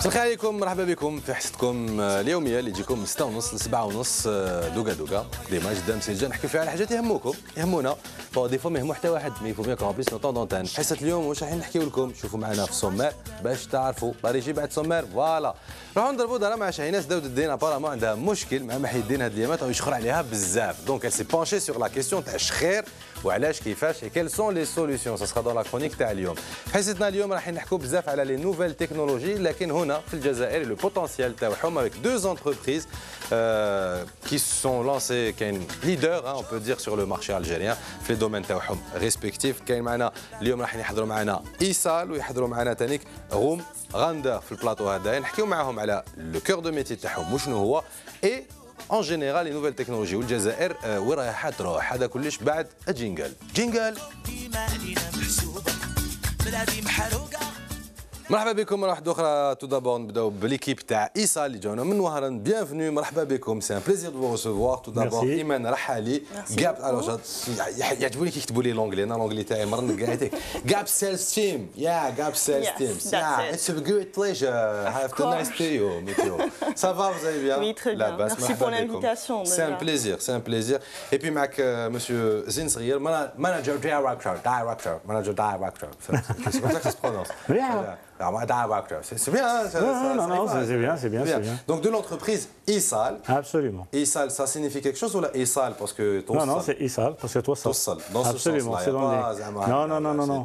مساء الخير عليكم، مرحبا بكم في حصتكم اليوميه اللي تجيكم من 6:30 ل 7:30 دوكا دوكا ديما جدا مسجله نحكي فيها على حاجات يهموكم يهمونا دي فوا ما يهمو حتى واحد مي فو بيان كون بليس نو طون دونتان. حصه اليوم واش راح نحكيو لكم شوفوا معنا في السومير باش تعرفوا باريجي بعد السومير فوالا راح نضربوا ضربه مع شاهيناس داود الدين ابارامون عندها مشكل مع محي الدين هاد الايامات ويشخر عليها بزاف دونك elle s'est penchée sur la question تاع الشخير وعلاش كيفاش et quelles sont les solutions. ça sera dans la chronique تاع اليوم. حصتنا اليوم راح نحكوا بزاف على لي نوفيل تكنولوجي لكن هنا في الجزائر لو بوتنسيال تاعهم avec deux entreprises qui se sont lancées كاين leader on peut dire sur le marché algérien في الدومين تاعهم ريسبكتيف. كاين معنا اليوم راح يحضروا معنا ايصال ويحضروا معنا تانيك روم غاندر في البلاطو هذا نحكيو معاهم على لو كور دو ميتي تاعهم وشنو هو اي en général les nouvelles technologies والجزائر وين رايحه تروح. هذا كلش بعد الجينجل جينجل. مرحبا بكم مرة واحدة أخرى. تو دابور نبداو باليكيب تاع إيصال اللي جاونا من وهران. بيانفوني مرحبا بكم. سي ان بليزير دو فو ريسيفوار. تو دابور إيمان رحالي جاب الوغ يعجبوني كي يكتبوا لي لونجلي. أنا لونجلي تاعي مرة قاعد جاب سيلز تيم يا جاب سيلز تيم يا اتس ا جود بليجر هاف تو نايس تو يو ميتيو سا فا vous allez bien. Oui, très bien. Merci pour l'invitation. C'est un plaisir, c'est un plaisir. Et puis معك monsieur Zine Srier, manager director. C'est comme ça que ça se prononce. C'est bien, c'est bien. Donc de l'entreprise Isal. Absolument. Isal, ça signifie quelque chose ou la Isal parce que non, c'est Isal parce que toi ça. Dans ce absolument, sens-là. c'est dans les... Non.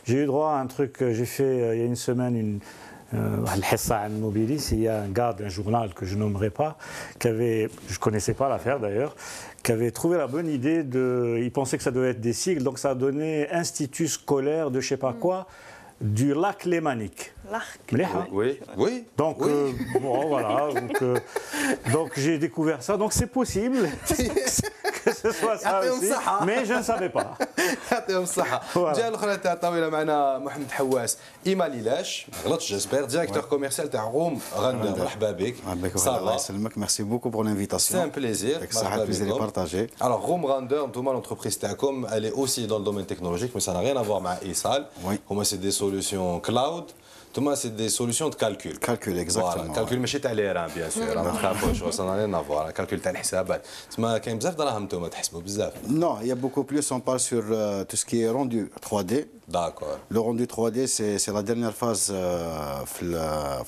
J'ai eu droit à un truc. J'ai fait il y a une semaine une. الحصة عن Mobilis, il y a un gars d'un journal que je nommerai pas, je connaissais pas l'affaire d'ailleurs, qui avait trouvé la bonne idée il pensait que ça devait être des sigles, donc ça a donné Institut scolaire de je sais pas quoi, du lac lémanique. Oui. Donc, bon, voilà. Donc j'ai découvert ça. Donc c'est possible que ce soit ça aussi, mais je ne savais pas. يعطيهم الصحة. الجهة الأخرى تاع الطاولة معنا محمد حواس إيمالي لاش ما غلطش جاسبر ديريكتور كوميرسيال تاع روم غاندر. مرحبا بك. الله يسلمك. Merci beaucoup pour l'invitation. C'est un plaisir. Ça a plaisir de partager. Alors Room Gandher, نتوما l'entreprise تاعكم elle est aussi dans le domaine technologique mais ça n'a rien à voir مع إيصال. هما c'est des solutions cloud. Thomas, c'est des solutions de calcul. Calcul, exactement. Voilà, calcul ماشي تاع لي ران bien sûr. ما تخافوش ça n'a rien à voir. calcul تاع الحسابات. تسمى كاين بزاف دراهم نتوما تحسبوا بزاف. Non, il y a beaucoup plus. On parle sur tout ce qui est rendu 3D. D'accord. Le rendu 3D, c'est la dernière phase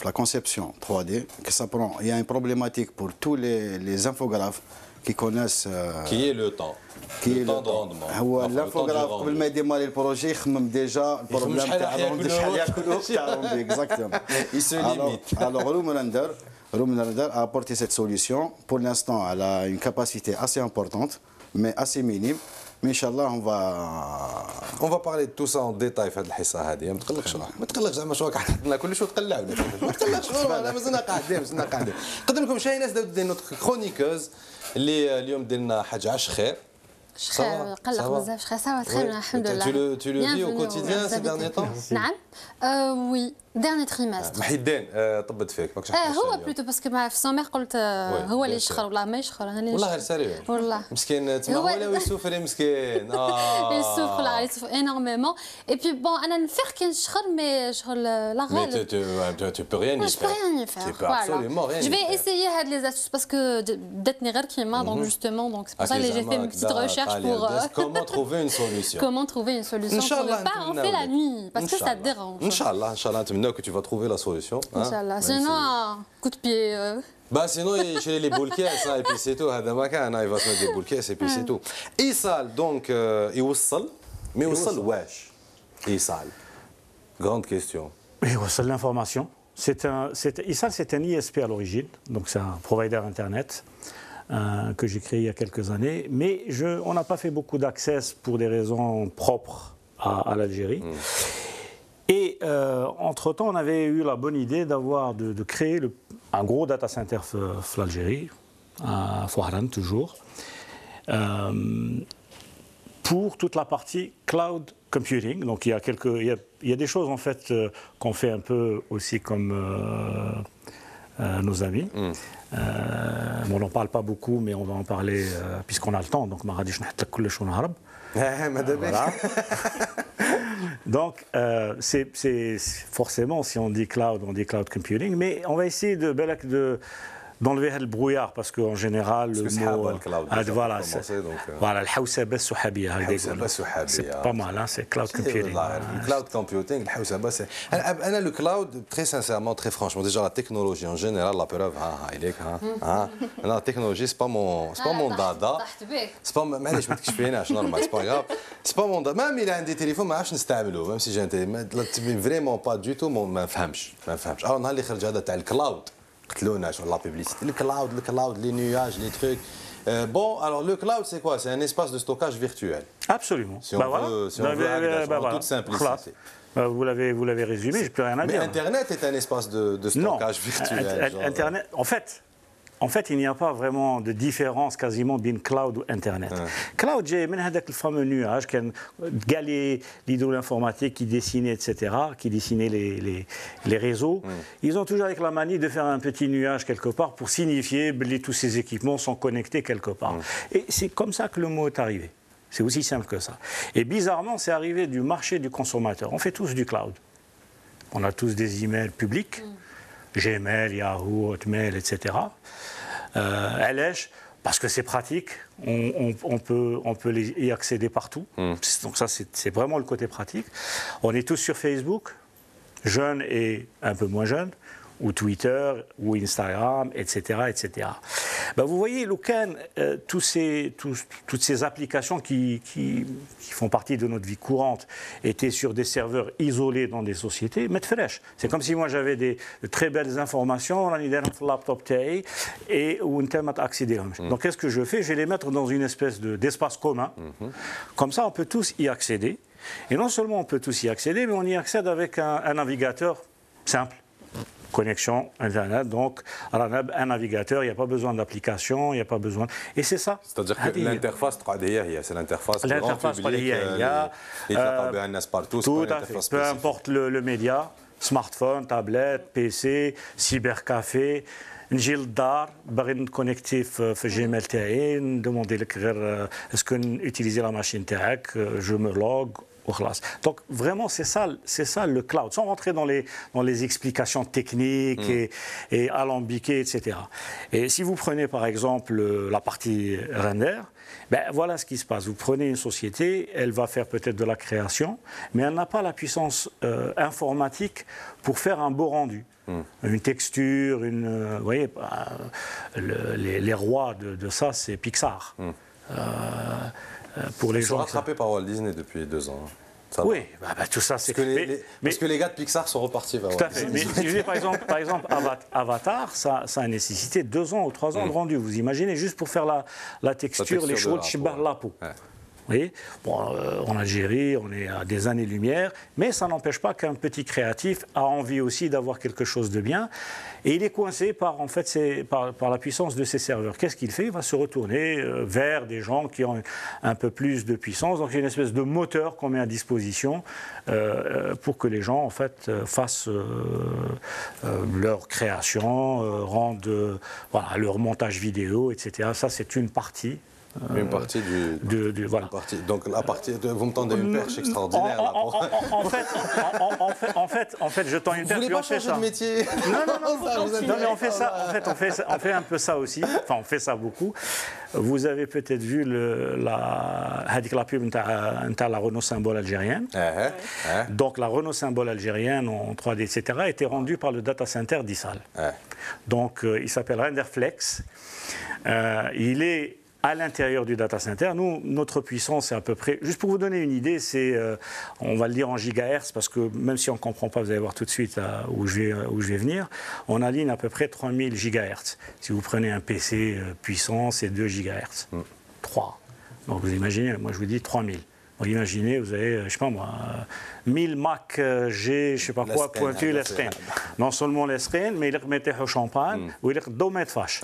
la conception 3D. Que ça prend. Il y a une problématique pour tous les infographes qui connaissent. Qui est le temps. Qui est le temps de rendement. هو الانفوغراف قبل ما يديماري البروجي يخمم ديجا البروبليم تاع الروندي شحال ياكلوا تاع الروندي اكزاكتومون. Il se limite. Alors Roomlander a apporté cette solution. Pour l'instant, elle a une capacité assez importante, mais assez minime. Mais Inch'Allah, on va parler de tout ça en détail في هذه الحصة هذه. ما تقلقش زعما شو راك حاط لنا كلش وتقلعونا. ما تقلقش انا مازلنا قاعدين. نقدم لكم شاهيناس داود الدين نوتر كرونيكوز اللي اليوم درنا حاجة على الشخير. شخير قلق بزاف شخير صافا تخير الحمد لله. Tu le vis au quotidien ces derniers temps. نعم oui dernier trimestre. محي الدين طبت فيك ماكش هو بلوتو باسكو مع في السومير قلت هو اللي يشخر والله ما يشخر انا اللي والله غير سيريو والله مسكين تما هو اللي يسوفر مسكين يسوفر لا يسوفر énormément et puis bon انا نفيق كي نشخر مي شغل لا غالب tu peux rien y faire. Tu peux absolument rien y faire. Je vais essayer هاد لي astuces parce que بداتني غير كيما donc justement donc c'est pour ça que j'ai fait une petite recherche pour comment trouver une solution. Comment trouver une solution pour ne pas ronfler la nuit parce que ça dérange. Inch'Allah نتمناو que tu vas trouver la solution. Inch'Allah. Sinon coup de pied. Bah sinon il chez les boules ça et puis c'est tout. هذا ما كان il va se mettre des boules et puis c'est tout. إيصال donc يوصل mais يوصل واش إيصال. Grande question. يوصل l'information. ISAL, c'est un ISP à l'origine, donc c'est un provider Internet que j'ai créé il y a quelques années, mais on n'a pas fait beaucoup d'accès pour des raisons propres à l'Algérie. Et entre-temps, on avait eu la bonne idée de créer un gros data center en Algérie, à Fouharan toujours, pour toute la partie cloud computing. Donc il y a des choses en fait qu'on fait un peu aussi comme nos amis. On n'en parle pas beaucoup, mais on va en parler puisqu'on a le temps. Donc voilà. Donc, c'est forcément, si on dit cloud computing, mais on va essayer d'enlever le brouillard parce qu'en général le mot voilà c'est pas mal, hein, c'est cloud computing. Le cloud computing, le cloud, très sincèrement, très franchement, déjà la technologie en général, la preuve, la technologie c'est pas mon dada, c'est pas معليش ما تكشفيناش normal, c'est pas grave, c'est pas mon dada, même il a un téléphone ما عرفش نستعمله, même si j'ai vraiment pas du tout ما نفهمش. alors نهار اللي خرج هذا تاع الكلاود la publicité, le cloud, les nuages, les trucs. Bon, alors le cloud, c'est quoi? C'est un espace de stockage virtuel. Absolument. Si on veut en toute simplicité. Vous l'avez résumé, je n'ai plus rien à dire. Mais Internet est un espace de stockage virtuel. Internet, en fait, il n'y a pas vraiment de différence quasiment entre cloud ou Internet. Cloud, j'ai même le fameux nuage, l'hydro-informatique qui dessinait, etc., qui dessinait les réseaux. Ils ont toujours avec la manie de faire un petit nuage quelque part pour signifier que tous ces équipements sont connectés quelque part. Et c'est comme ça que le mot est arrivé. C'est aussi simple que ça. Et bizarrement, c'est arrivé du marché du consommateur. On fait tous du cloud. On a tous des emails publics. Gmail, Yahoo, Hotmail, etc. Alèche, parce que c'est pratique, on peut y accéder partout. Donc ça, c'est vraiment le côté pratique. On est tous sur Facebook, jeunes et un peu moins jeunes, ou Twitter, ou Instagram, etc. etc. Ben, vous voyez, toutes ces applications qui font partie de notre vie courante étaient sur des serveurs isolés dans des sociétés, mais c'est comme si moi j'avais de très belles informations, on les met sur le laptop et où on peut accéder. Donc qu'est-ce que je fais? Je vais les mettre dans une espèce d'espace commun. Comme ça, on peut tous y accéder. Et non seulement on peut tous y accéder, mais on y accède avec un navigateur simple. Connexion Internet, donc un navigateur, il n'y a pas besoin d'application, il n'y a pas besoin... Et c'est ça. C'est-à-dire que l'interface, c'est l'interface grand public, partout, tout à fait. Peu importe le média, smartphone, tablette, PC, cybercafé, نجي للدار باغي نكونيكتي في جيميل تاعي ندوموندي لك غير اسكو نوتيليزي لا ماشين تاعك جو مو لوغ. Donc vraiment, c'est ça le cloud, sans rentrer dans les explications techniques et alambiquées, etc. Et si vous prenez par exemple la partie render, ben voilà ce qui se passe. Vous prenez une société, elle va faire peut-être de la création, mais elle n'a pas la puissance informatique pour faire un beau rendu. Une texture, vous voyez, les rois de ça, c'est Pixar. Pour les gens rattrapés par Walt Disney depuis 2 ans. Ça oui, tout ça c'est... Parce que les gars de Pixar sont repartis vers Walt Disney. Mais si je dis par exemple Avatar, ça a nécessité 2 ans ou 3 ans de rendu. Vous imaginez, juste pour faire la texture, les choses de la peau. Vous voyez, bon, en Algérie, on est à des années-lumière, mais ça n'empêche pas qu'un petit créatif a envie aussi d'avoir quelque chose de bien. Et il est coincé par la puissance de ses serveurs. Qu'est-ce qu'il fait? Il va se retourner vers des gens qui ont un peu plus de puissance. Donc, il y a une espèce de moteur qu'on met à disposition pour que les gens, en fait, fassent leur création, rendent leur montage vidéo, etc. Ça, c'est une partie. Une partie voilà. Donc la partie vous me tendez une perche extraordinaire là. En fait, je tends une perche. Vous voulez pas changer de métier? Non, mais on fait ça. On fait un peu ça aussi. Enfin, on fait ça beaucoup. Vous avez peut-être vu la pub de la Renault symbole algérienne. Donc la Renault symbole algérienne en 3D, etc. a été rendue par le data center d'Issal. Donc il s'appelle Renderflex. Il est à l'intérieur du data center. Nous, notre puissance, c'est à peu près, juste pour vous donner une idée, c'est, on va le dire en gigahertz, parce que même si on ne comprend pas, vous allez voir tout de suite où je vais venir, on aligne à peu près 3000 gigahertz. Si vous prenez un PC puissant, c'est 2 gigahertz. 3. Donc vous imaginez, moi je vous dis 3000. Imaginez, vous avez, je ne sais pas moi, 1000 Mac G, je ne sais pas quoi, pointu l'esquin. Non seulement l'esquin, mais il mettait au champagne, ou il met fâche.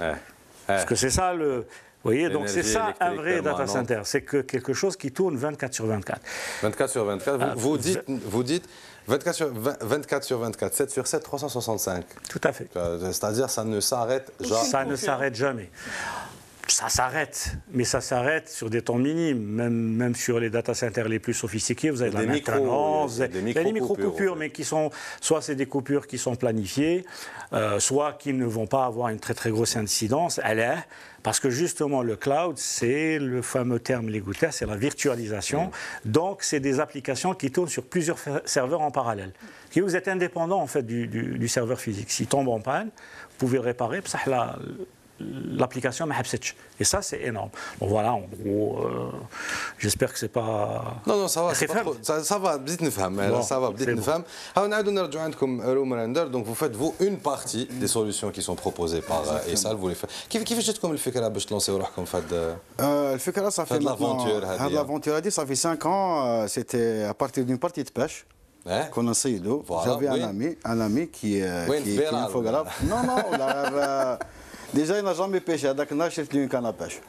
Parce que c'est ça le. Vous voyez, donc c'est ça un vrai data center. C'est que quelque chose qui tourne 24 sur 24. 24 sur 24. Vous dites 24 sur 24, 7 sur 7, 365. Tout à fait. C'est-à-dire ça ne s'arrête jamais. Ça ne s'arrête jamais. Ça s'arrête, mais ça s'arrête sur des temps minimes. Même sur les data centers les plus sophistiqués, vous avez de la maintenance, des micro-coupures, mais qui sont, soit c'est des coupures qui sont planifiées, soit qui ne vont pas avoir une très très grosse incidence. Parce que justement le cloud, c'est le fameux terme Ligouta, c'est la virtualisation. Donc c'est des applications qui tournent sur plusieurs serveurs en parallèle. Et vous êtes indépendant en fait du serveur physique. S'il tombe en panne, vous pouvez le réparer. L'application m'a habsitch. Et ça, c'est énorme. Donc voilà, en gros, j'espère que c'est pas. Non, ça va, ça va, بديت نفهم. Ça va, بديت نفهم. نعاودوا نرجعوا عندكم روم رندر. Donc vous faites vous une partie des solutions qui sont proposées par ESAL. Vous les faites. كيفاش جاتكم الفكرة باش تلونسيو روحكم في هذا؟ الفكرة ça fait l'aventure هذه ça fait 5 ans. C'était à partir d'une partie de pêche. qu'on a صيدوا. J'avais un ami qui est infographe. Non. Déjà, il n'a jamais pêché. Donc, on a acheté une canne à pêche.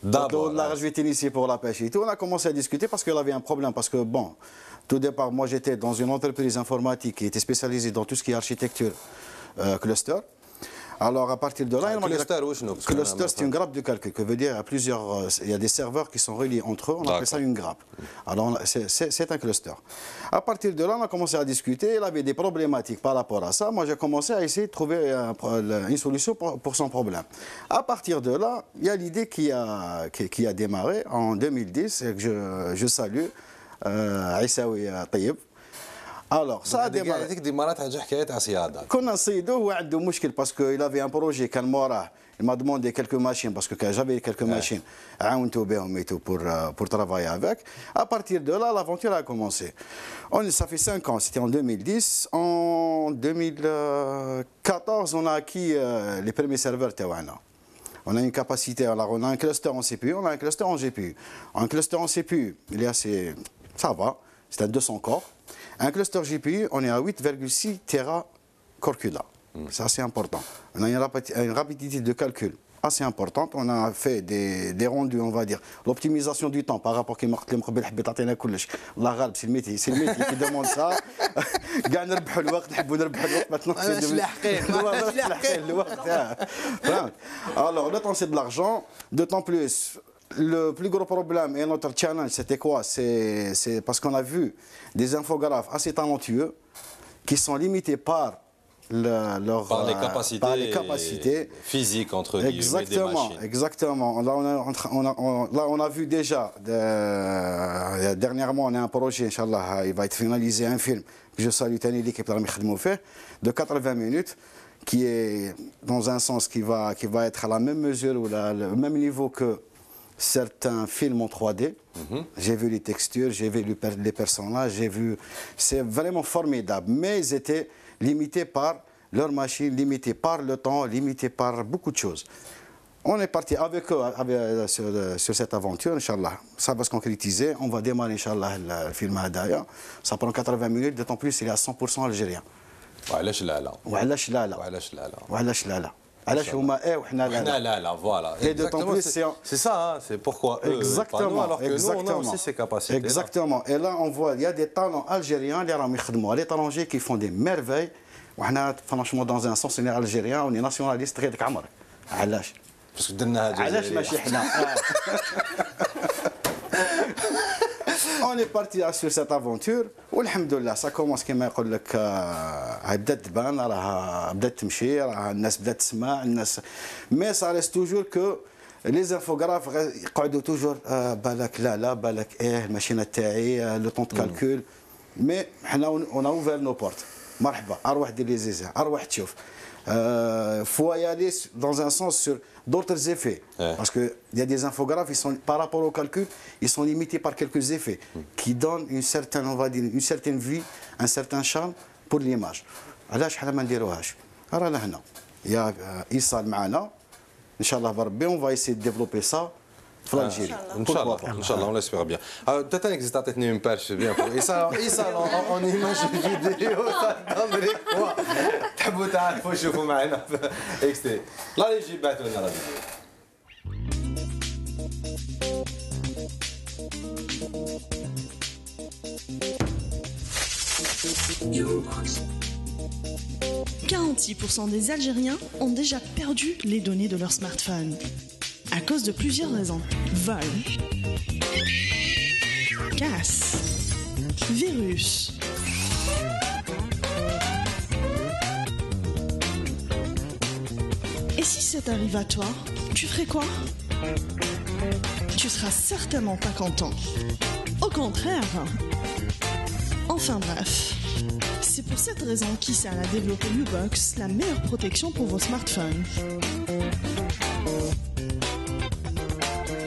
D'abord, là, je vais t'initier pour la pêche et tout. On a commencé à discuter parce qu'il avait un problème. Parce que, bon, tout départ, moi, j'étais dans une entreprise informatique qui était spécialisée dans tout ce qui est architecture cluster. Alors, à partir de là, cluster, c'est une grappe de calcul. Que veut dire, il y a des serveurs qui sont reliés entre eux. On appelle ça une grappe. Alors, c'est un cluster. À partir de là, on a commencé à discuter. Il avait des problématiques par rapport à ça. Moi, j'ai commencé à essayer de trouver une solution pour son problème. À partir de là, il y a l'idée qui a démarré en 2010 et que je salue Aïssaoui Taïeb. Alors, ça a démarré. كنا نصيدوه هو عنده مشكل parce qu'il avait un projet كان موراه. Il m'a demandé quelques machines parce que j'avais quelques machines. عاونته بهم et tout pour travailler avec. À partir de là, l'aventure a commencé. Ça fait 5 ans, c'était en 2010. En 2014, on a acquis les premiers serveurs تاعنا. On a une capacité, alors on a un cluster en CPU, on a un cluster en GPU. Un cluster en CPU, ça va, c'est un 200 corps. Un cluster GPU, on est à 8,6 Tera-Core-CUDA. C'est assez important. On a une rapidité de calcul assez importante. On a fait des rendus, on va dire, l'optimisation du temps par rapport à ce que c'est le métier qui demande ça. Alors, le temps, c'est de l'argent. D'autant plus, le plus gros problème et notre challenge, c'était quoi? C'est parce qu'on a vu des infographes assez talentueux qui sont limités par les capacités physiques entre guillemets des machines. Exactement. Là, on a vu déjà, dernièrement, on a un projet, Inch'Allah, il va être finalisé, un film, que je salue l'équipe de 80 minutes, qui est dans un sens qui va être à la même mesure ou le même niveau que certains films en 3D. J'ai vu les textures, j'ai vu les personnages, c'est vraiment formidable. Mais ils étaient limités par leur machine, limités par le temps, limités par beaucoup de choses. On est parti avec eux sur cette aventure, Inch'Allah. Ça va se concrétiser. On va démarrer, Inch'Allah, le film Hadaya. Ça prend 80 minutes, d'autant plus il est à 100% algérien. وعلاش لا علاش هما وحنا لا voilà. C'est ça, c'est pourquoi eux exactement alors que nous on a aussi ces capacités. Exactement. Et là on voit il y a des talents algériens اللي راهم يخدموا à l'étranger qui font des merveilles. وحنا franchement dans un sens on est algérien, on est nationaliste غير ديك عمرك. علاش؟ باسكو درنا هذه علاش ماشي حنا On est parti sur cette aventure والحمدلله ça commence كما يقول لك بدات تبان راها بدات تمشي راها الناس بدات تسمع الناس mais ça reste toujours que les infographes يقعدوا toujours بالك لا بالك الماشينه تاعي لو طون دو كالكول mais حنا on a ouvert nos portes مرحبا اروح دير لي زيزا اروح تشوف faut y aller dans un sens sur d'autres effets. Parce qu'il y a des infographes, par rapport au calcul, ils sont limités par quelques effets qui donnent une certaine vie, un certain charme pour l'image. علاش حنا ما نديروهاش؟ رانا هنا. Il y a ISAL معنا. Inch'Allah, on va essayer de développer ça Inch'Allah, on l'espère bien. Peut-être que vous avez une perche bien pour Issa en image vidéo, ça donnerait quoi? تحبوا تعرفوا شوفوا معنا اكستري. لا يجي بعثوا لنا لا فيديو. Eurobox. 46% des Algériens ont déjà perdu les données de leur smartphone. À cause de plusieurs raisons. Vol, casse, virus. Et si ça t'arrive à toi, tu ferais quoi? Tu seras certainement pas content. Au contraire. Enfin bref. C'est pour cette raison qu'Issal a développé Ubox, la meilleure protection pour vos smartphones.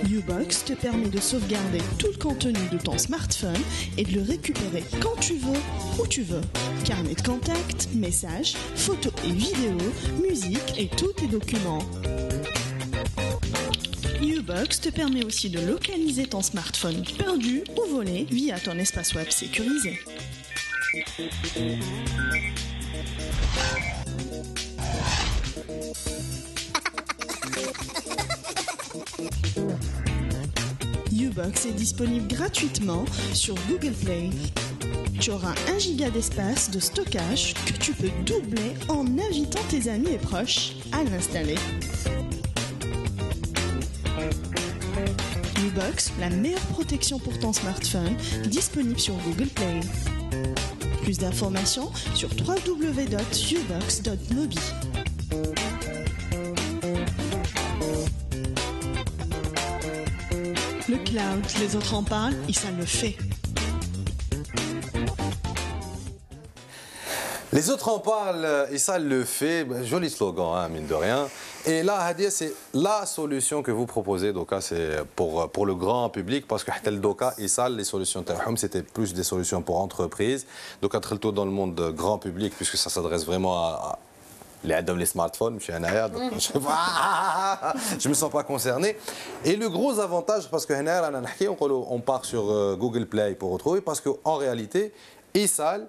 Ubox te permet de sauvegarder tout le contenu de ton smartphone et de le récupérer quand tu veux, où tu veux. Carnet de contact, messages, photos et vidéos, musique et tous tes documents. Ubox te permet aussi de localiser ton smartphone perdu ou volé via ton espace web sécurisé. Ubox est disponible gratuitement sur Google Play. Tu auras 1 giga d'espace de stockage que tu peux doubler en invitant tes amis et proches à l'installer. Ubox, la meilleure protection pour ton smartphone, disponible sur Google Play. Plus d'informations sur www.ubox.mobi. Le cloud, les autres en parlent et ça le fait. Les autres en parlent et ça le fait. Joli slogan, hein, mine de rien. Et là, Hadia, c'est la solution que vous proposez. Donc, c'est pour le grand public parce que le Doka, les solutions c'était plus des solutions pour entreprises. Donc, dans le monde grand public, puisque ça s'adresse vraiment à les smartphones, je suis un air, donc je me sens pas concerné. Et le gros avantage, parce que on part sur Google Play pour retrouver, parce qu'en réalité, Issal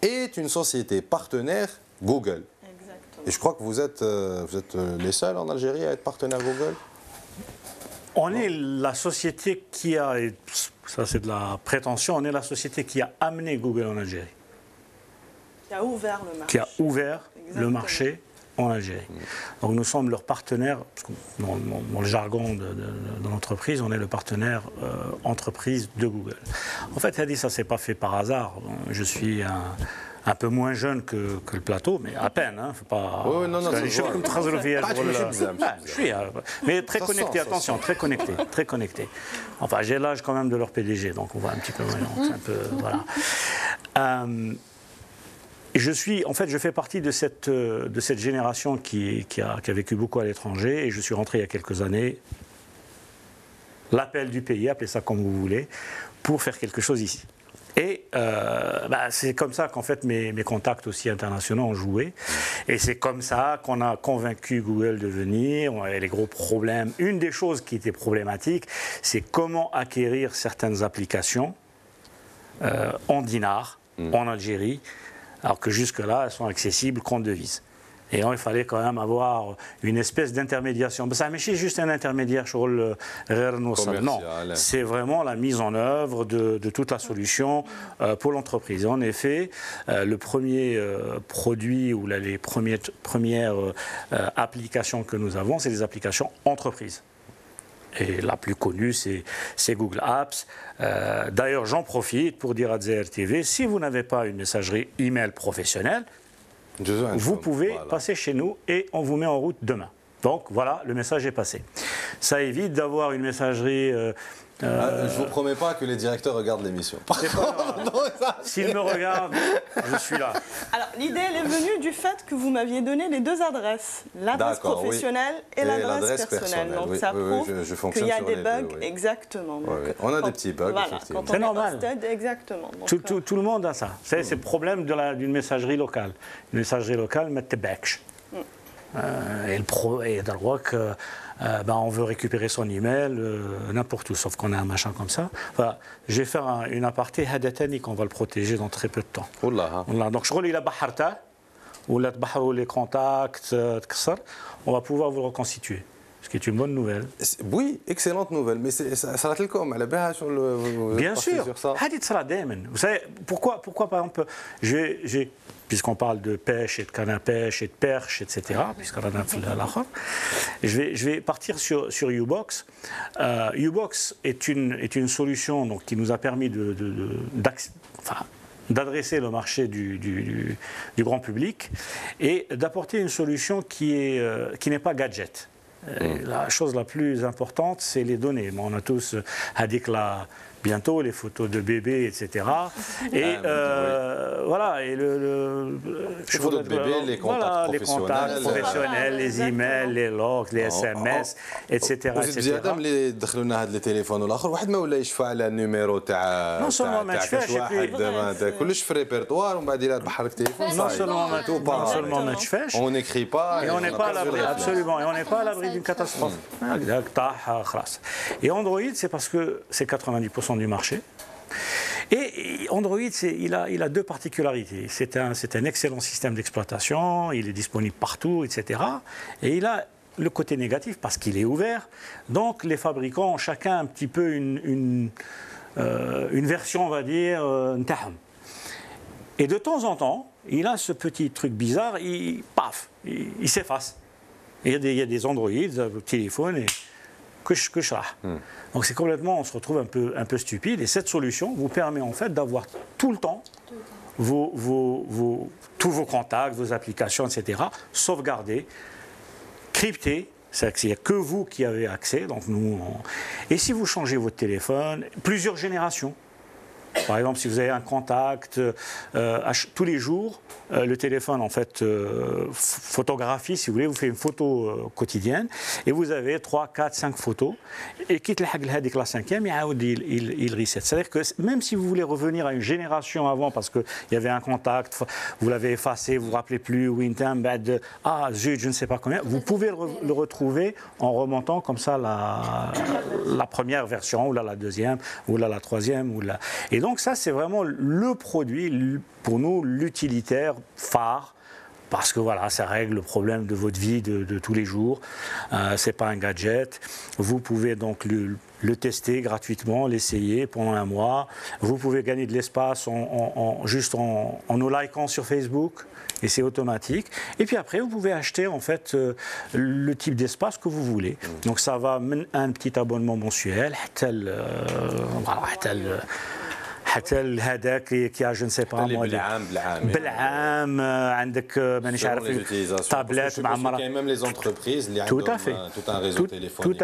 est une société partenaire Google. Exactement. Et je crois que vous êtes les seuls en Algérie à être partenaire Google. On est la société qui a, et ça c'est de la prétention, on est la société qui a amené Google en Algérie. Qui a ouvert le marché. Qui a ouvert le marché en Algérie. Donc nous sommes leurs partenaires, parce que dans le jargon de l'entreprise, on est le partenaire entreprise de Google. En fait, ça ne s'est pas fait par hasard. Je suis un peu moins jeune que le plateau, mais à peine. Hein, faut pas. Oui, non, je suis, mais très connecté. Attention, très connecté, très connecté. Enfin, j'ai l'âge quand même de leur PDG, donc on voit un petit peu. Un peu, voilà. Je fais partie de cette génération qui a vécu beaucoup à l'étranger et je suis rentré il y a quelques années, l'appel du pays, appelez ça comme vous voulez, pour faire quelque chose ici. Et c'est comme ça qu'en fait mes contacts aussi internationaux ont joué. Et c'est comme ça qu'on a convaincu Google de venir. On avait les gros problèmes. Une des choses qui était problématique, c'est comment acquérir certaines applications en dinars, en Algérie, alors que jusque-là, elles sont accessibles qu'en devise. Et il fallait quand même avoir une espèce d'intermédiation. Ça ne c'est juste un intermédiaire sur le non, c'est vraiment la mise en œuvre de toute la solution pour l'entreprise. En effet, le premier produit ou les premières applications que nous avons, c'est des applications entreprises. Et la plus connue, c'est Google Apps. D'ailleurs, j'en profite pour dire à Dzer TV, si vous n'avez pas une messagerie email professionnelle, vous pouvez passer chez nous et on vous met en route demain. Donc voilà, le message est passé. Ça évite d'avoir une messagerie... je ne vous promets pas que les directeurs regardent l'émission. S'ils me regardent, je suis là. Alors l'idée, elle est venue du fait que vous m'aviez donné les deux adresses, l'adresse professionnelle et l'adresse personnelle. Donc ça prouve qu'il y a des bugs, exactement. Donc, on a des petits bugs, effectivement. C'est normal. Exactement. Donc, tout le monde a ça. C'est le problème d'une messagerie locale. Une messagerie locale, met tes backs. Et droit que on veut récupérer son email n'importe où, sauf qu'on a un machin comme ça. Enfin, je vais faire une aparté hadatanique, on va le protéger dans très peu de temps. Donc je relis la baharta, ou la les contacts, on va pouvoir vous reconstituer. Ce qui est une bonne nouvelle. Oui, excellente nouvelle. Mais ça sera le com, sur le. Bien sûr. Vous savez pourquoi par exemple, puisqu'on parle de pêche et de canne à pêche et de perche, etc., je vais partir sur Ubox. Ubox est une solution donc, qui nous a permis d'adresser le marché du grand public et d'apporter une solution qui n'est pas gadget. La chose la plus importante, c'est les données. On a tous bientôt les photos de bébés, etc. Et voilà. Et les photos de bébés, les contacts professionnels, les emails, les logs, les SMS, etc. زيادة ملي دخلونا هاد التليفون والاخر واحد ما ولا يشفع على النيميرو تاع كاش واحد كلش في الريبرتوار ومن بعد بحر التليفون non seulement ما تشفاش on n'écrit pas et on n'est pas à l'abri absolument et on n'est pas à l'abri d'une catastrophe. Et Android, c'est parce que c'est 90% du marché. Et Android, il a deux particularités. C'est un excellent système d'exploitation, il est disponible partout, etc. Et il a le côté négatif parce qu'il est ouvert. Donc les fabricants ont chacun un petit peu une version, on va dire, et de temps en temps, il a ce petit truc bizarre, il s'efface. Il y a des Android, au téléphone, et donc c'est complètement, on se retrouve un peu stupide. Et cette solution vous permet en fait d'avoir tout le temps tous vos contacts, vos applications, etc. sauvegardés, cryptés. C'est-à-dire qu'il n'y a que vous qui avez accès. Donc et si vous changez votre téléphone, plusieurs générations. Par exemple, si vous avez un contact, tous les jours, le téléphone en fait photographie, si vous voulez, vous fait une photo quotidienne et vous avez 3, 4, 5 photos et quitte la cinquième, il reset. C'est-à-dire que même si vous voulez revenir à une génération avant parce qu'il y avait un contact, vous l'avez effacé, vous ne vous rappelez plus, je ne sais pas combien, vous pouvez le retrouver en remontant comme ça la première version, ou la deuxième, ou la troisième, Et donc ça, c'est vraiment le produit, pour nous, l'utilitaire phare, parce que voilà, ça règle le problème de votre vie de tous les jours. Ce n'est pas un gadget. Vous pouvez donc le tester gratuitement, l'essayer pendant un mois. Vous pouvez gagner de l'espace juste en nous likant sur Facebook. Et c'est automatique. Et puis après, vous pouvez acheter en fait le type d'espace que vous voulez. Donc ça va un petit abonnement mensuel, حتى هذاك كي جو نسي با بالعام عندك مانيش عارف طابلات معمره كاين ميم لي زونتربريز اللي عندهم tout un réseau téléphonique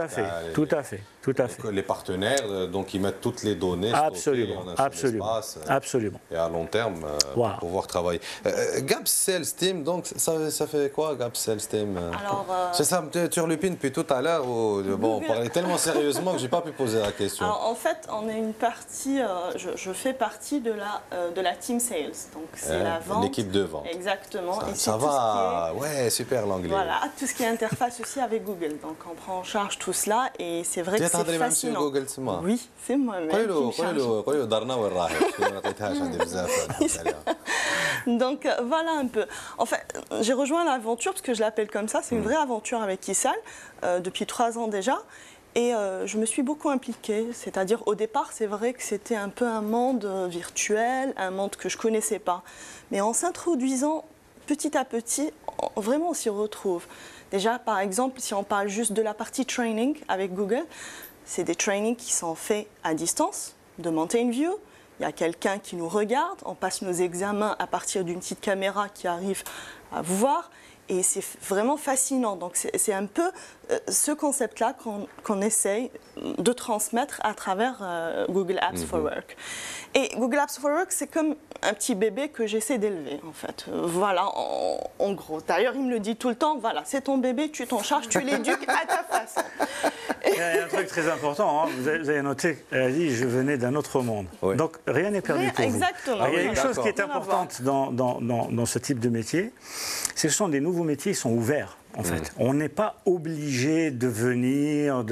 tout à fait les partenaires donc ils mettent toutes les données absolument et à long terme pour pouvoir travailler. Gap Sales Team, donc ça fait quoi Gap Sales Team? Alors c'est ça, tu relupines depuis tout à l'heure bon on parlait tellement sérieusement que j'ai pas pu poser la question. Alors en fait, on est une partie je fais partie de la team sales, donc c'est la vente. L'équipe de vente. Exactement. Ça va, ouais, super l'anglais. Voilà, tout ce qui est interface aussi avec Google, donc on prend en charge tout cela et c'est vrai que c'est fascinant. Google, c'est moi. Oui, c'est moi-même qui me charge. Donc voilà un peu. En fait, j'ai rejoint l'aventure parce que je l'appelle comme ça, c'est une vraie aventure avec Issal depuis 3 ans déjà. Et je me suis beaucoup impliquée, c'est-à-dire au départ, c'est vrai que c'était un peu un monde virtuel, un monde que je ne connaissais pas. Mais en s'introduisant petit à petit, vraiment on s'y retrouve. Déjà, par exemple, si on parle juste de la partie training avec Google, c'est des trainings qui sont faits à distance, de Mountain View. Il y a quelqu'un qui nous regarde, on passe nos examens à partir d'une petite caméra qui arrive à vous voir. Et c'est vraiment fascinant. Donc c'est un peu ce concept-là qu'on essaye de transmettre à travers Google Apps for Work. Et Google Apps for Work, c'est comme un petit bébé que j'essaie d'élever, en fait. Voilà, en gros. D'ailleurs, il me le dit tout le temps, voilà, c'est ton bébé, tu t'en charges, tu l'éduques à ta façon. Il y a un truc très important, hein. Vous avez noté, elle a dit, je venais d'un autre monde. Oui. Donc rien n'est perdu pour exactement. vous. Il y a une chose qui est importante dans ce type de métier, ce sont des nouveaux métiers qui sont ouverts. En fait, on n'est pas obligé de venir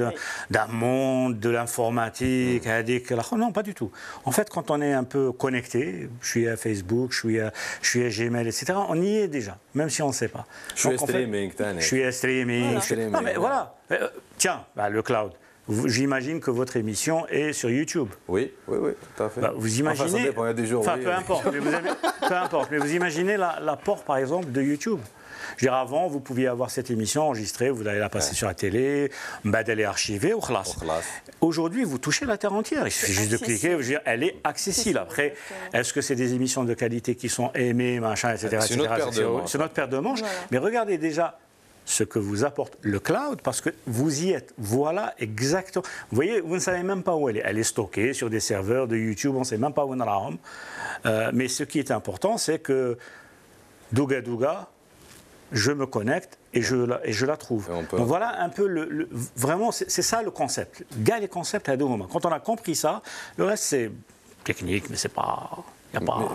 d'un monde de l'informatique, non, pas du tout. En fait, quand on est un peu connecté, je suis à Facebook, je suis à Gmail, etc., on y est déjà, même si on ne sait pas. Je suis à streaming. Non, mais voilà. Tiens, le cloud. J'imagine que votre émission est sur YouTube. Oui, tout à fait. Vous imaginez. Enfin, ça dépend, il y a des jours. Enfin, peu importe. Peu importe. Mais vous imaginez l'apport, par exemple, de YouTube. Je veux dire, avant, vous pouviez avoir cette émission enregistrée, vous allez la passer sur la télé, elle est archivée, ou khlas. Aujourd'hui, vous touchez la terre entière. Il suffit juste de cliquer, je veux dire, elle est accessible. Après, est-ce que c'est des émissions de qualité qui sont aimées, machin, etc. C'est notre paire de manches. Mais regardez déjà ce que vous apporte le cloud, parce que vous y êtes. Voilà exactement. Vous voyez, vous ne savez même pas où elle est. Elle est stockée sur des serveurs de YouTube, on ne sait même pas où elle est. Mais ce qui est important, c'est que Douga Douga, je me connecte et je la trouve. Donc voilà un peu vraiment, c'est ça le concept. Gars, les concepts à deux moments. Quand on a compris ça, le reste c'est technique, mais c'est pas.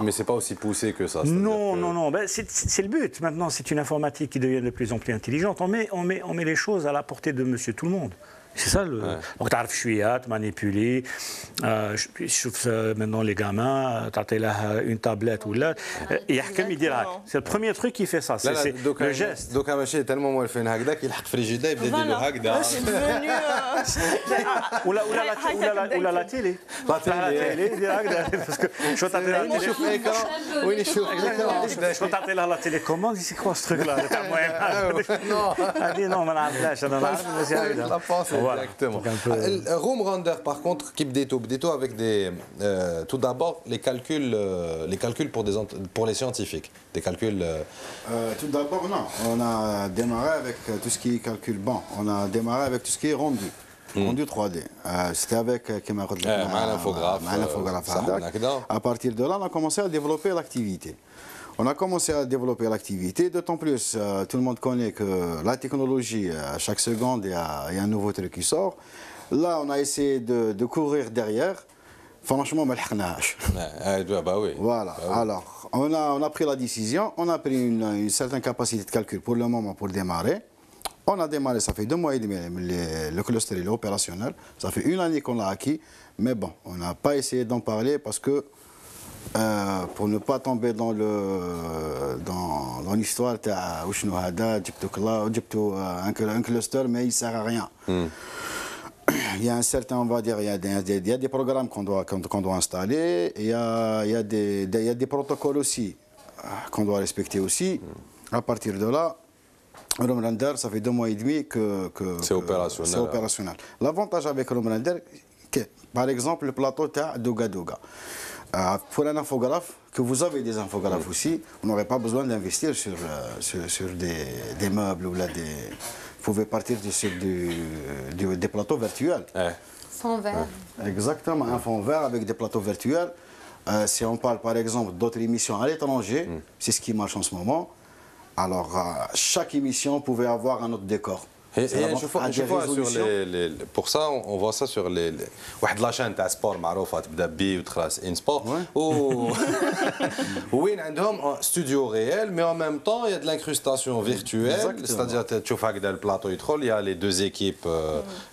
Mais c'est pas aussi poussé que ça. Non. Ben, c'est le but. Maintenant, c'est une informatique qui devient de plus en plus intelligente. On met les choses à la portée de monsieur tout le monde. C'est ça le. Donc, tu arrives chouïat, manipuler. Je trouve maintenant les gamins, tu as une tablette ou là. C'est le premier truc qui fait ça. C'est le geste. Donc, un est tellement moins le fait un hagda qu'il a fait frigidaire, il fait le hagda. Ou la télé. La télé, il dit hagda. Parce que je t'attends la télé. Oui, il chauffe. Je t'attends la télécommande, c'est quoi ce truc-là? Non. Elle dit non, je ne sais pas. Exactement. Room Render, par contre, qui بديتو avec des tout d'abord les calculs pour les scientifiques, des calculs. Tout d'abord, non. On a démarré avec tout ce qui est calcul. Bon, on a démarré avec tout ce qui est rendu. Rendu 3D. C'était avec l'infographe. À partir de là, on a commencé à développer l'activité. On a commencé à développer l'activité, d'autant plus, tout le monde connaît que la technologie, à chaque seconde, il y a un nouveau truc qui sort. Là, on a essayé de courir derrière. Franchement, voilà. Alors, on a pris la décision, on a pris une certaine capacité de calcul pour le moment pour démarrer. On a démarré, ça fait 2 mois et demi, le cluster est opérationnel. Ça fait 1 année qu'on l'a acquis, mais bon, on n'a pas essayé d'en parler parce que pour ne pas tomber dans l'histoire un cluster mais il ne sert à rien. Il y a un certain, on va dire, il y a des programmes qu'on doit installer, il y a des protocoles aussi qu'on doit respecter aussi. À partir de là, Room Render, ça fait 2 mois et demi que c'est opérationnel. L'avantage avec Room Render, par exemple, le plateau de Douga Douga. Pour un infographe, que vous avez des infographes aussi, vous n'aurez pas besoin d'investir sur des meubles ou là des. Vous pouvez partir sur des plateaux virtuels. Fond vert. Exactement, un fond vert avec des plateaux virtuels. Si on parle par exemple d'autres émissions à l'étranger, c'est ce qui marche en ce moment. Alors, chaque émission pouvait avoir un autre décor. Pour ça, on voit ça sur les. واحد لاشين تاع سبور معروفه تبدا بي وتخلص ان سبور وين عندهم studio réel mais en même temps il y a de l'incrustation virtuelle, c'est-à-dire تشوف هكذا البلاطو يدخل, il y a les 2 équipes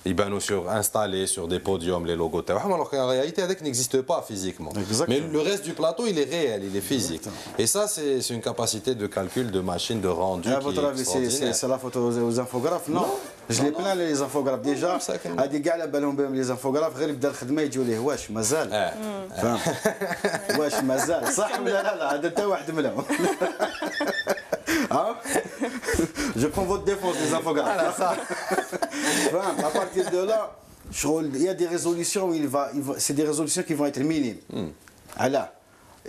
يبانوا installées sur des podiums les logos تاعهم, alors qu'en réalité هذاك n'existe pas physiquement. Mais le reste du plateau il est réel, il est physique. Et ça c'est une capacité de calcul de machine de rendu qui est extraordinaire. C'est la photo aux infographes, non? Je les plains les infographes déjà. هذه كاع على بالهم بهم لي زانفوغراف غير يبدا الخدمه يجوا ليه واش مازال. واش مازال صح ولا لا؟ هذا حتى واحد منهم. Je prends votre défense des infographes. À partir de là, il y a des résolutions où c'est des résolutions qui vont être minimes.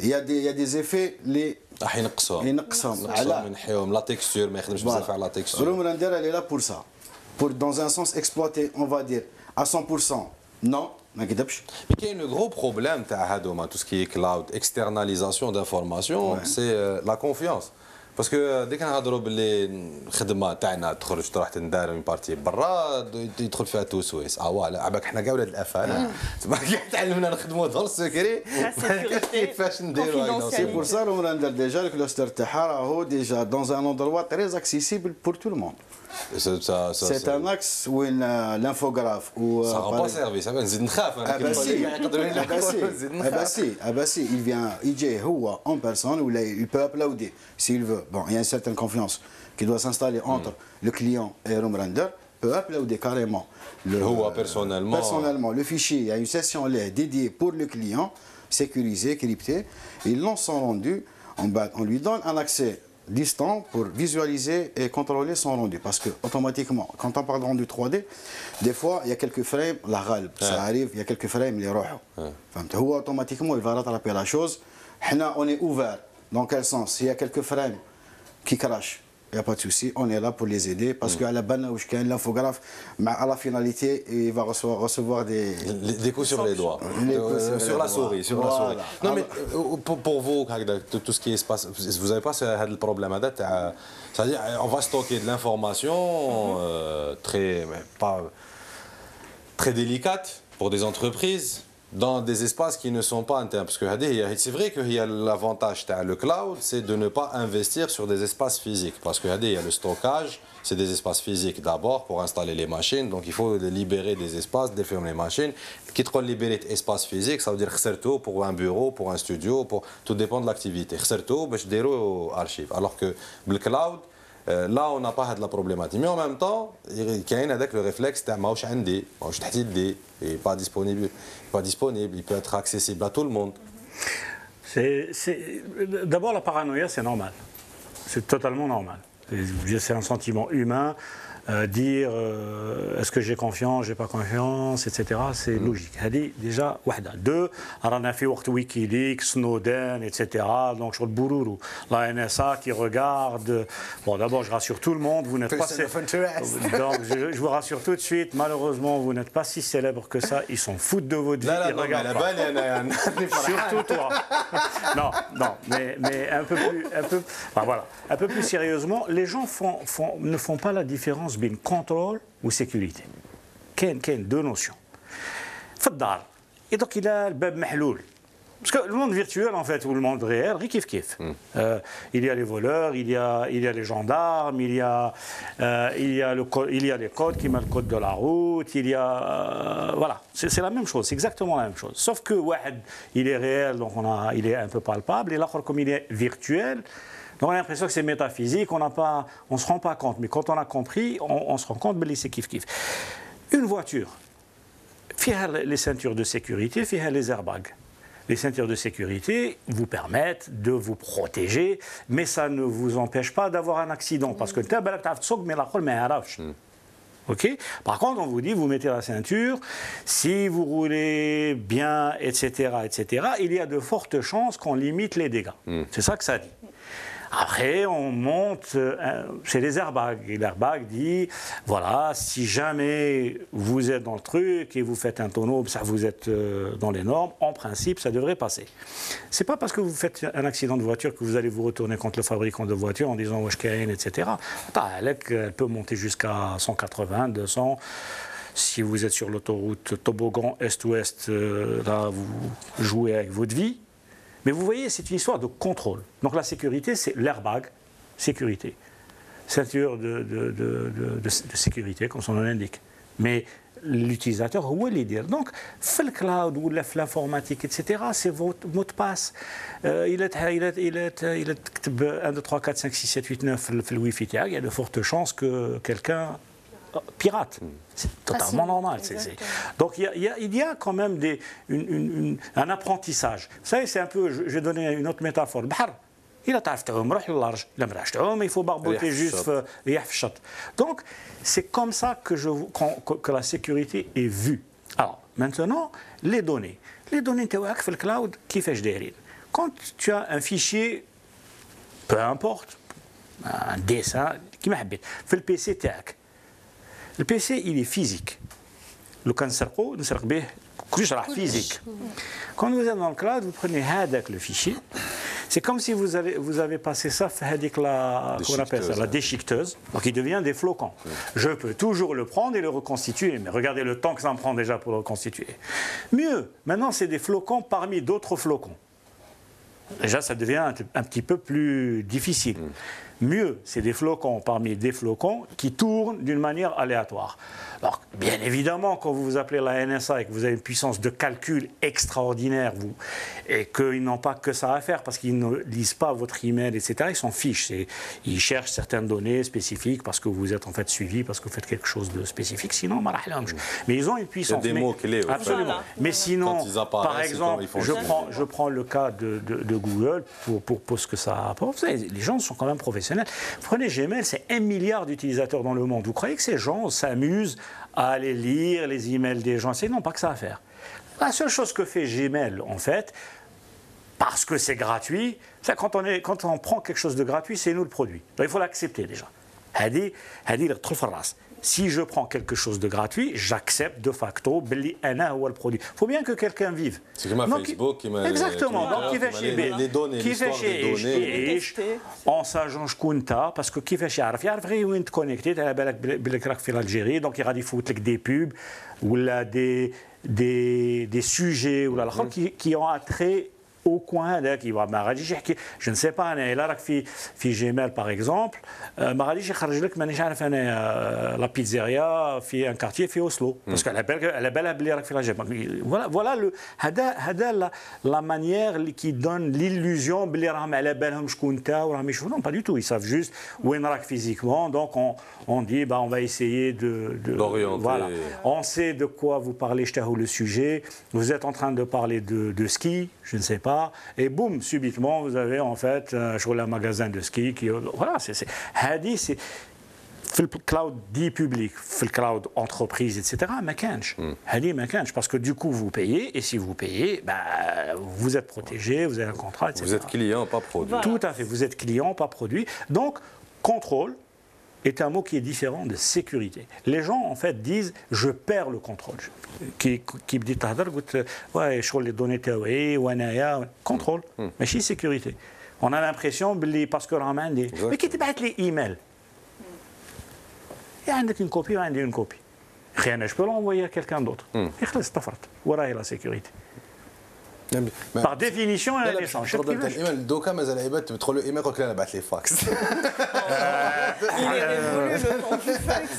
Il y a des effets les راح ينقصهم ينحيهم لا تكستور ما يخدمش بزاف على لا تكستور. Room Render elle est là pour ça. Pour dans un sens exploiter, on va dire à 100%. Non, ما كذبش. Mais il y a un gros problème تاع هادوما tout ce qui est cloud, externalisation d'informations, c'est la confiance. باسكو ديك نهضروا باللي الخدمه تاعنا تخرج تروح تندار اون بارتي برا يدخل فيها توسويس لا عباك حنا كاع ولاد الافانه تما كاع تعلمنا نخدموا دور السكري كيفاش نديروا سي بور سا راندر ديجا الكلوستر تاعها راهو ديجا دون ان اندروا تري اكسيسيبل بور تو الموند C'est un axe où l'infographe ou ça rend pas service نزيد نخاف il vient يجي هو en personne où il peut applaudir s'il veut bon il y a une certaine confiance qui doit s'installer entre le client et Room Render peut applaudir carrément personnellement le fichier il y a une session là dédiée pour le client sécurisée cryptée il lance son rendu on lui donne un accès distant pour visualiser et contrôler son rendu parce que automatiquement quand on parle de rendu 3D des fois il y a quelques frames la غالب ça arrive il y a quelques frames اللي يروحوا فهمت هو automatiquement il va rattraper la chose حنا on est ouvert dans quel sens s'il y a quelques frames qui crachent il n'y a pas de souci, on est là pour les aider parce qu'à la base, l'infographe, à la finalité, il va recevoir des coups sur les doigts, sur la souris. Non, mais pour vous, tout ce qui se passe, vous n'avez pas ce problème c'est-à-dire, on va stocker de l'information très délicate pour des entreprises dans des espaces qui ne sont pas internes. Parce que c'est vrai qu'il y a l'avantage le cloud, c'est de ne pas investir sur des espaces physiques. Parce qu'il y a le stockage, c'est des espaces physiques d'abord pour installer les machines. Donc il faut libérer des espaces, défermer les machines. Quitte à libérer des espaces physiques, ça veut dire que pour un bureau, pour un studio, tout dépend de l'activité. Pour des archives. Alors que le cloud, là on n'a pas de la problématique. Mais en même temps, il y a le réflexe de il n'est pas disponible, il peut être accessible à tout le monde. D'abord, la paranoïa, c'est normal. C'est totalement normal. C'est un sentiment humain. Dire est-ce que j'ai confiance, j'ai pas confiance, etc. C'est logique. Déjà, deux, on a fait Wikileaks, Snowden, etc. Donc, sur le Bourourou, la NSA qui regarde. Bon, d'abord, je rassure tout le monde, vous n'êtes pas. Donc, je vous rassure tout de suite, malheureusement, vous n'êtes pas si célèbre que ça. Ils s'en foutent de votre vie. Ils regardent pas. Surtout toi. Non, mais un peu plus, voilà, un peu plus sérieusement, les gens ne font pas la différence بين contrôle ou sécurité. كاين deux notions. في الدار donc il a le bab محلول. Parce que le monde virtuel en fait ou le monde réel, il y a les voleurs, il y a les gendarmes, il y a les codes qui mettent le code de la route, il y a voilà, c'est la même chose, c'est exactement la même chose. Sauf que il est réel donc il est un peu palpable et l'autre comme il est virtuel. Donc on a l'impression que c'est métaphysique, on ne se rend pas compte. Mais quand on a compris, on se rend compte que c'est kiff-kiff. Une voiture, les ceintures de sécurité, les airbags. Les ceintures de sécurité vous permettent de vous protéger, mais ça ne vous empêche pas d'avoir un accident. Parce que okay. Par contre, on vous dit, vous mettez la ceinture, si vous roulez bien, etc., il y a de fortes chances qu'on limite les dégâts. C'est ça que ça dit. Après, on monte, c'est les airbags. Et l'airbag dit, voilà, si jamais vous êtes dans le truc et vous faites un tonneau, ça vous êtes dans les normes, en principe, ça devrait passer. C'est pas parce que vous faites un accident de voiture que vous allez vous retourner contre le fabricant de voiture en disant, wesh kain, etc. Elle peut monter jusqu'à 180, 200. Si vous êtes sur l'autoroute toboggan est-ouest, là, vous jouez avec votre vie. Mais vous voyez, c'est une histoire de contrôle. Donc la sécurité, c'est l'airbag, sécurité. Ceinture de sécurité, comme son nom l'indique. Mais l'utilisateur, où il est dire. Donc, le cloud ou l'informatique, etc., c'est votre mot de passe. Il est 1, 2, 3, 4, 5, 6, 7, 8, 9, le Wi-Fi, il y a de fortes chances que quelqu'un pirate. C'est totalement normal. Donc il y a quand même un apprentissage. Vous savez, c'est un peu, je vais donner une autre métaphore. Il a il faut barboter juste. Donc c'est comme ça que la sécurité est vue. Alors maintenant, les données. Les données dans le cloud, qui fait je quand tu as un fichier, peu importe, un dessin, qui m'a habité, fait le PC tac. Le PC, il est physique. Le cancerco, nous sommes physique. Quand vous êtes dans le cloud, vous prenez le fichier. C'est comme si vous avez passé ça, qu'on appelle ça, la déchiqueteuse, donc il devient des flocons. Je peux toujours le prendre et le reconstituer, mais regardez le temps que ça me prend déjà pour le reconstituer. Mieux, maintenant c'est des flocons parmi d'autres flocons. Déjà, ça devient un petit peu plus difficile. Mieux, c'est des flocons parmi des flocons qui tournent d'une manière aléatoire. Alors, bien évidemment, quand vous vous appelez la NSA et que vous avez une puissance de calcul extraordinaire, et qu'ils n'ont pas que ça à faire parce qu'ils ne lisent pas votre email, etc., ils s'en fichent. Ils cherchent certaines données spécifiques parce que vous êtes en fait suivi, parce que vous faites quelque chose de spécifique. Sinon, mais ils ont une puissance. Il y a des mots clés. Absolument. Voilà. Mais sinon, par exemple, je prends le cas de Google pour ce que ça apporte. Vous savez, les gens sont quand même professionnels. Prenez Gmail, c'est 1 milliard d'utilisateurs dans le monde. Vous croyez que ces gens s'amusent à aller lire les emails des gens? Ils n'ont pas que ça à faire. La seule chose que fait Gmail, en fait, parce que c'est gratuit, c'est quand on prend quelque chose de gratuit, c'est nous le produit. Donc il faut l'accepter déjà. Si je prends quelque chose de gratuit, j'accepte de facto que c'est le produit. Il faut bien que quelqu'un vive. C'est comme Facebook qui m'a... Exactement. Donc, les données, l'histoire des données. On s'agence Kunta, parce que qui fait chez Arf, il y a où est connecté, tu as la Algérie, donc il y a des pubs ou des sujets qui ont attrait au coin qui va je ne sais pas là في Gmail par exemple ما غاديش يخرج لك مانيش عارف انا لا بيتزيريا في ان كارتيer في اوسلو باسكو على بالها بلي راك في لاجيب voilà هذا la manière qui donne l'illusion بلي راهم على بالهم شكون انت وراهم يشوفوا non pas du tout ils savent juste وين راك physiquement donc on dit on va essayer d'orienter. Voilà, on sait de quoi vous parlez le sujet, vous êtes en train de parler de ski, je ne sais pas, et boum, subitement vous avez en fait sur le magasin de ski qui voilà, c'est في الكلاود دي بوبليك في الكلاود entreprise etc. ما كانش هذه ما كانش parce que du coup vous payez et si vous payez vous êtes protégé, vous avez un contrat etc. Vous êtes client pas produit. Tout à fait, vous êtes client pas produit. Donc contrôle est un mot qui est différent de sécurité. Les gens en fait disent je perds le contrôle. Qui me dit ouais شغل les données تاوعي وانايا contrôle ماشي sécurité. On a l'impression parce que راهم عندي mais كي تبعت لي ايميل عندك une copie وعندي une copie. أنا je peux l'envoyer à quelqu'un d'autre. خلاص طفرت وراهي la sécurité. Par définition, il y a un échange. الايميل دوكا مازال عباد تدخل له ايميل قلت له بعث لي فاكس.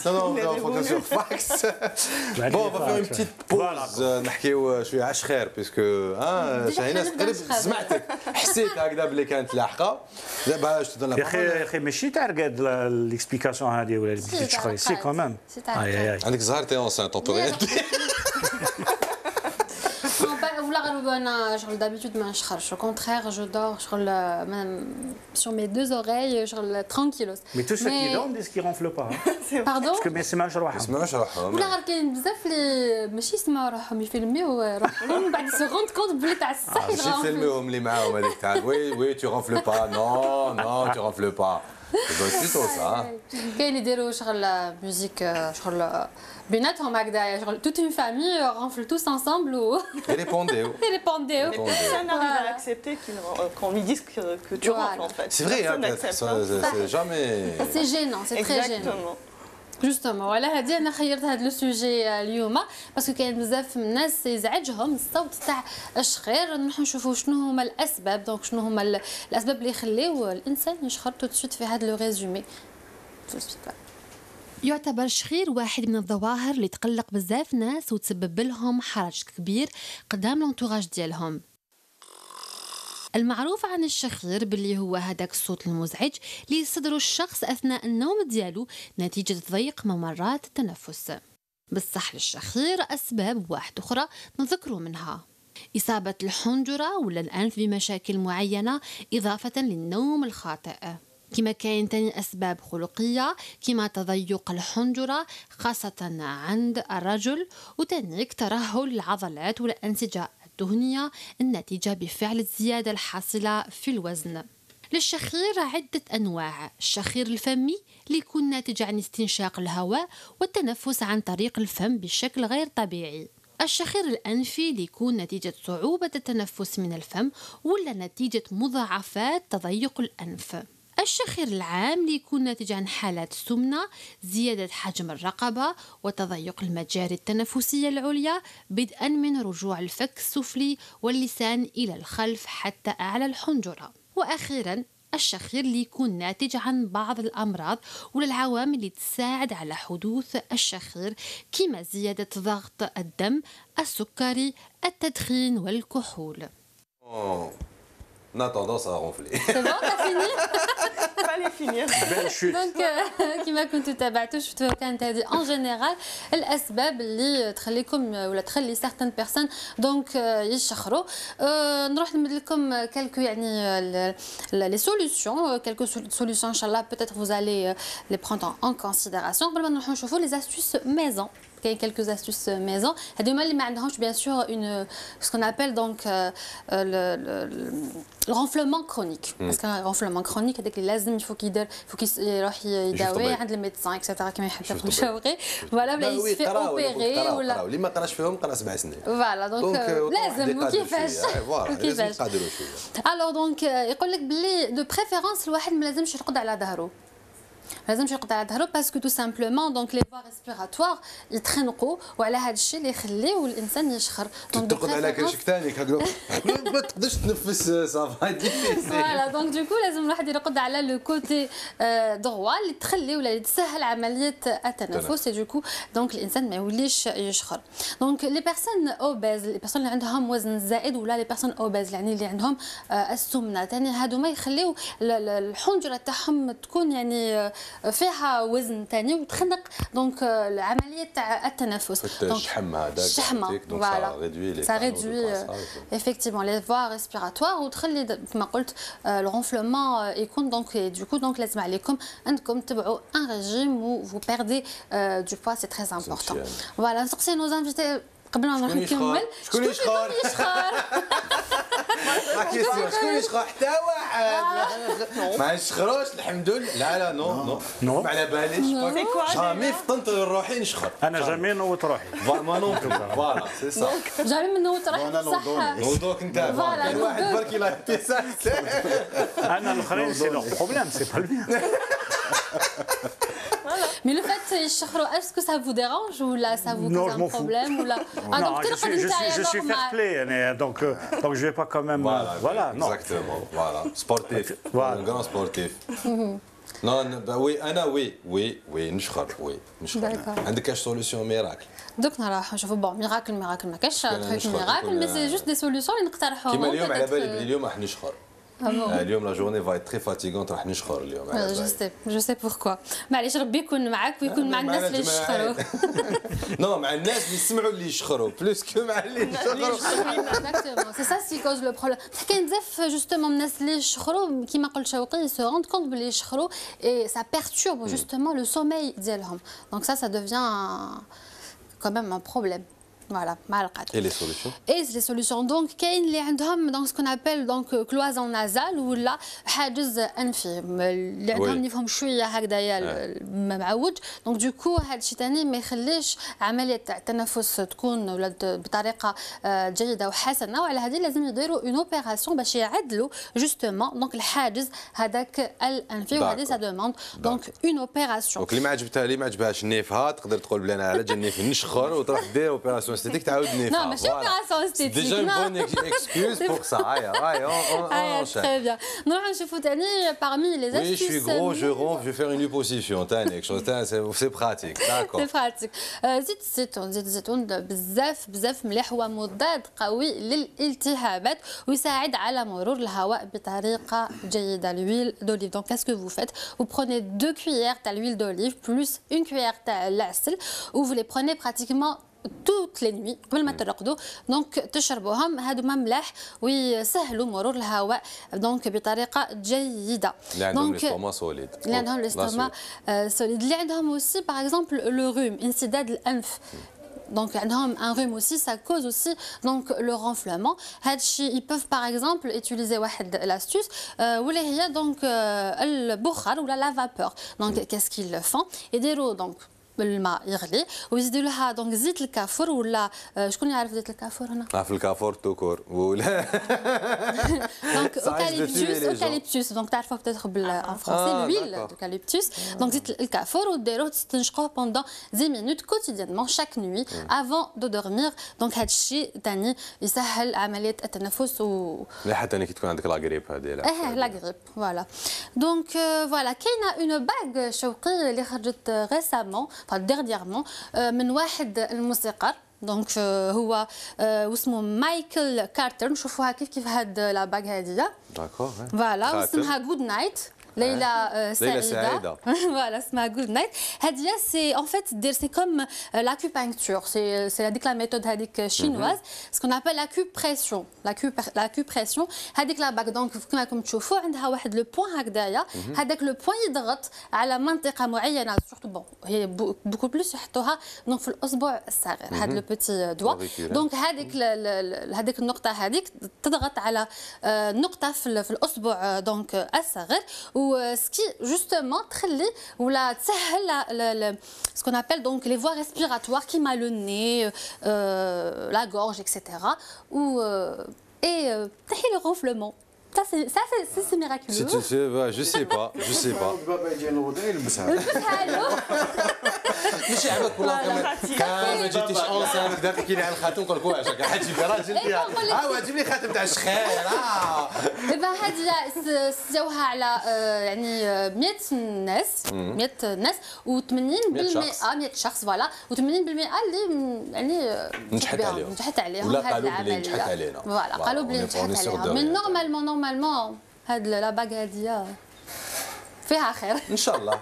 Non, faut sur fax. Bon, on va faire une petite pause. نحكيو شويه عاش خير باسكو شاهيناس قريب سمعتك حسيت هكذا بلي كانت لاحقه. دابا باش تدون يا اخي ماشي تعرقد ليكسبليكاسيون هذه ولا بديتي تشخري سي كومام. عندك زهر تي اونسانت اون بو ريان. أنا شغل d'habitude ما نشخرش. Au contraire, je dors sur mes deux oreilles, شغل tranquillos. Mais tous ceux qui dorment disent qu'ils ronflent pas. Pardon? Parce que ما يسمعوش روحهم. ما يسمعوش روحهم. ولا غير كاين بزاف اللي ماشي يسمعوا روحهم يفيلميو روحهم من بعد se rendre compte بلي تاع الصح يغرفوا. ماشي يفيلميوهم اللي معاهم هذيك تاع وي tu ronfles pas. Non, tu ronfles pas. C'est plutôt ça. كاين يديروا شغل ميوزيك شغل بيناتهم هكذا شغل toute une famille ronfle tous ensemble ou répondez. Personne n'arrive à accepter qu'on lui dise que tu ronfles en fait. C'est vrai, c'est jamais. C'est gênant, c'est très gênant. جوستومون وعلى هذه انا خيرت هذا لو سوجي اليوم باسكو كاين بزاف من الناس يزعجهم الصوت تاع الشخير. نروحوا نشوفوا شنو هما الاسباب دونك شنو هما الاسباب اللي يخليو الانسان يشخر تو سويت في هذا لو ريزومي. يعتبر الشخير واحد من الظواهر اللي تقلق بزاف ناس وتسبب لهم حرج كبير قدام لونتوراج ديالهم. المعروف عن الشخير باللي هو هذاك الصوت المزعج اللي يصدره الشخص أثناء النوم ديالو نتيجة ضيق ممرات التنفس. بصح للشخير أسباب واحدة أخرى نذكروا منها إصابة الحنجرة ولا الأنف بمشاكل معينة إضافة للنوم الخاطئ. كما كاين تاني أسباب خلقية كما تضيق الحنجرة خاصة عند الرجل وتانيك ترهل العضلات والأنسجة الدهنية الناتجة بفعل الزيادة الحاصلة في الوزن. للشخير عدة أنواع. الشخير الفمي اللي يكون ناتج عن استنشاق الهواء والتنفس عن طريق الفم بشكل غير طبيعي. الشخير الأنفي اللي يكون نتيجة صعوبة التنفس من الفم ولا نتيجة مضاعفات تضيق الأنف. الشخير العام اللي يكون ناتج عن حالات سمنة، زيادة حجم الرقبة وتضيق المجاري التنفسية العليا بدءا من رجوع الفك السفلي واللسان إلى الخلف حتى أعلى الحنجرة. وأخيرا الشخير اللي يكون ناتج عن بعض الأمراض ولا العوامل اللي تساعد على حدوث الشخير كما زيادة ضغط الدم، السكري، التدخين والكحول. On a tendance à ronfler. C'est bon, t'as fini? Fallait finir. دونك كما كنتوا تابعتوا شفتوا كانت هذه ان جينيرال الاسباب اللي تخليكم ولا تخلي سيغتان بيرسون دونك يشخروا. نروح نمد لكم كالكو يعني لي سوليوشن كالكو سوليوشن ان شاء الله peut-être vous allez les prendre en considération. قبل ما نروحوا نشوفوا les astuces maison. Il y a quelques astuces maison. Il y a bien sûr ce qu'on appelle donc le renflement chronique. Parce qu'un renflement chronique, il faut qu'il يداوي عند الميدسان etc. كما يحب نشاوري. Voilà, il se fait opérer ولا اللي ما قراش فيهم قرا 7 سنين. Voilà, donc لازم وكيفاش. Alors donc يقول لك بلي de préférence الواحد ما لازمش يرقد على ظهره. لازم يرقد على ظهره باسكو تو سامبلومون دونك لي فوا ريسبيراتوار يتخنقوا وعلى هذا الشيء اللي يخليو الانسان يشخر. ترقد على كرشك ثاني ما تقدرش تنفس صافا ديفيسيل. فوالا دونك دوكو لازم الواحد يرقد على لو كوتي دروا اللي تخلي ولا تسهل عمليه التنفس دوكو دونك الانسان ما يوليش يشخر. دونك لي بيرسون اوبيز لي بيرسون اللي عندهم وزن زائد ولا لي بيرسون اوبيز يعني اللي عندهم السمنه ثاني هادو ما يخليو الحنجره تاعهم تكون يعني فيها وزن ثاني وتخنق دونك العمليه تاع التنفس. الشحم هذاك الشحمه فوالا سا ريدوي effectivement les voies respiratoires وتخلي كما قلت الرونفلمون يكون دونك دوكو دونك لازم عليكم انكم تبعوا ان ريجيم و vous perdez du poids c'est très important. فوالا نسقسي نوز انفيتي قبل ما نروح نكمل شكون يشخر؟ شكون يشخر؟ حتى واحد ما يشخروش الحمد لله. لا نو ما على باليش جامي فطنت لروحي نشخر. انا جامي نوت روحي ما نوت فوالا سي صح جامي نوت روحي صح نوضوك انت كاين واحد برك لا انا الاخرين سي لو بروبليم سي با الميان. Mais le fait est-ce que ça vous dérange ou là ça vous cause un problème ou là non, je suis fair play donc je vais pas quand même voilà non exactement voilà sportif un grand sportif non oui نشخر عندك كاش سوليوشن ميراكل دوك نروح نشوفوا بون ميراكل ما كاش ميراكل مي سي جوست دي سوليوشن اللي نقترحوهم كيما اليوم على بالي بلي اليوم راح نشخر. اليوم لا جورني فاي تري فاتيغونت راح نشخر اليوم. جو سي بوركوا معليش ربي يكون معاك ويكون مع الناس اللي يشخروا. نو مع الناس اللي يسمعوا اللي يشخروا بلوس كو مع اللي يشخروا. اكزاكتومون سي سا سي كوز لو بروبليم. كاين بزاف جوستومون الناس اللي يشخروا كيما قال شوقي سو روند كونت بلي يشخروا اي سا بيرتورب جوستومون لو سوميل ديالهم دونك سا ديفيان quand même un problème. Voilà, et les solutions? Et les solutions. Donc, كاين اللي عندهم donc ce qu'on appelle donc cloison nasale ولا حاجز انفي اللي عندهم يفهم شويه هكذايا معوج دونك دوكو هذا الشيء ثاني ما يخليش عمليه تاع التنفس تكون ولا بطريقه جيده وحسنه وعلى هذه لازم يديروا اون اوبيراسيون باش يعدلوا جوستومون دونك الحاجز هذاك الانفي وهذه سا دوموند دونك اون اوبيراسيون. دونك اللي ما عجبهاش النيفها تقدر تقول بلي انا على جا النيف نشخر وتروح دير اوبيراسيون استيتيك تعاود نيفها. Non, mais c'est opération esthétique. Déjà une bonne excuse pour ça. On enchaîne. Très bien. Nous allons parmi les astuces. Oui, je suis gros, je ronfle, je vais faire une liposuction. C'est pratique. D'accord. C'est pratique. زيت الزيتون بزاف مليح ومضاد قوي للالتهابات ويساعد على مرور الهواء بطريقه جيده. L'huile d'olive. Donc qu'est-ce que vous faites? Vous prenez 2 cuillères d'huile d'olive plus une cuillère d'huile ou vous les prenez pratiquement toutes les nuits قبل ما ترقدوا دونك تشربوهم هادو ملح ويسهلوا مرور الهواء دونك بطريقه جيده. اللي عندهم الاستوما سوليد اللي عندهم الاستوما سوليد اللي عندهم اوسي باغ اكزومبل لو روم انسداد الانف donc عندهم un rhume aussi ça cause aussi donc le renflement. هادشي ils peuvent par exemple utiliser واحد l'astuce ولا هي donc البخار ولا la vapeur. donc qu'est-ce qu'ils font يديروا donc الماء يغلي ويزيدوا لها دونك زيت الكافور ولا شكون يعرف زيت الكافور هنا؟ عارف الكافور توكور ولا دونك اوكاليبتوس دونك تعرفوا بتاتخ ان فرونسي لويل اوكاليبتوس دونك زيت الكافور وديروه تستنشقوه بوندون 10 مينوت كوتيديانمون شاك نوي افون دو دورمير دونك هذا الشيء ثاني يسهل عمليه التنفس لا حتى كي تكون عندك لاغريب هذه لا غريب فوالا دونك فوالا كاينه اون باغ شوقي اللي خرجت ريسامون ديرنييرمون من واحد الموسيقار دونك هو واسمه مايكل كارتر نشوفوها كيف هاد لا باغ هاديه داكور فوالا واسمها جود نايت ليلى سعيدة voilà اسمها good night هذه سي en fait c'est comme l'acupuncture c'est هذيك لا ميثود هذيك chinoise ce qu'on appelle l'acupression l'acupression هذيك لا باك دونك كما راكم تشوفوا عندها واحد لو بوين هكذايا هذاك لو بوين يضغط على منطقه معينه سورتو بون هي بوكو بلوس يحطوها دونك في الاصبع الصغير هذا لو بيتي دوا دونك هذيك النقطه هذيك تضغط على نقطه في الاصبع دونك الصغير وسكي جوستومون تخلي ولا تسهل ce qu'on appelle donc les voies respiratoires qui m'a le nez la gorge etc et تحيي le gonflement ça c'est miraculeux je sais pas ماشي عباك والله كان ما جيتيش اونسان كدا تحكي لي على الخاتم نقول لك واش حاج جيب راجل جيب لي خاتم تاع الشخير دابا هذه سجاوها على يعني 100 ناس و80% 100 شخص فوالا و80% اللي يعني نجحت عليهم ولا قالوا بلي نجحت علينا فوالا قالوا بلي نجحت عليهم مي نورمالمون هاد لا باغ هاديه فيها خير ان شاء الله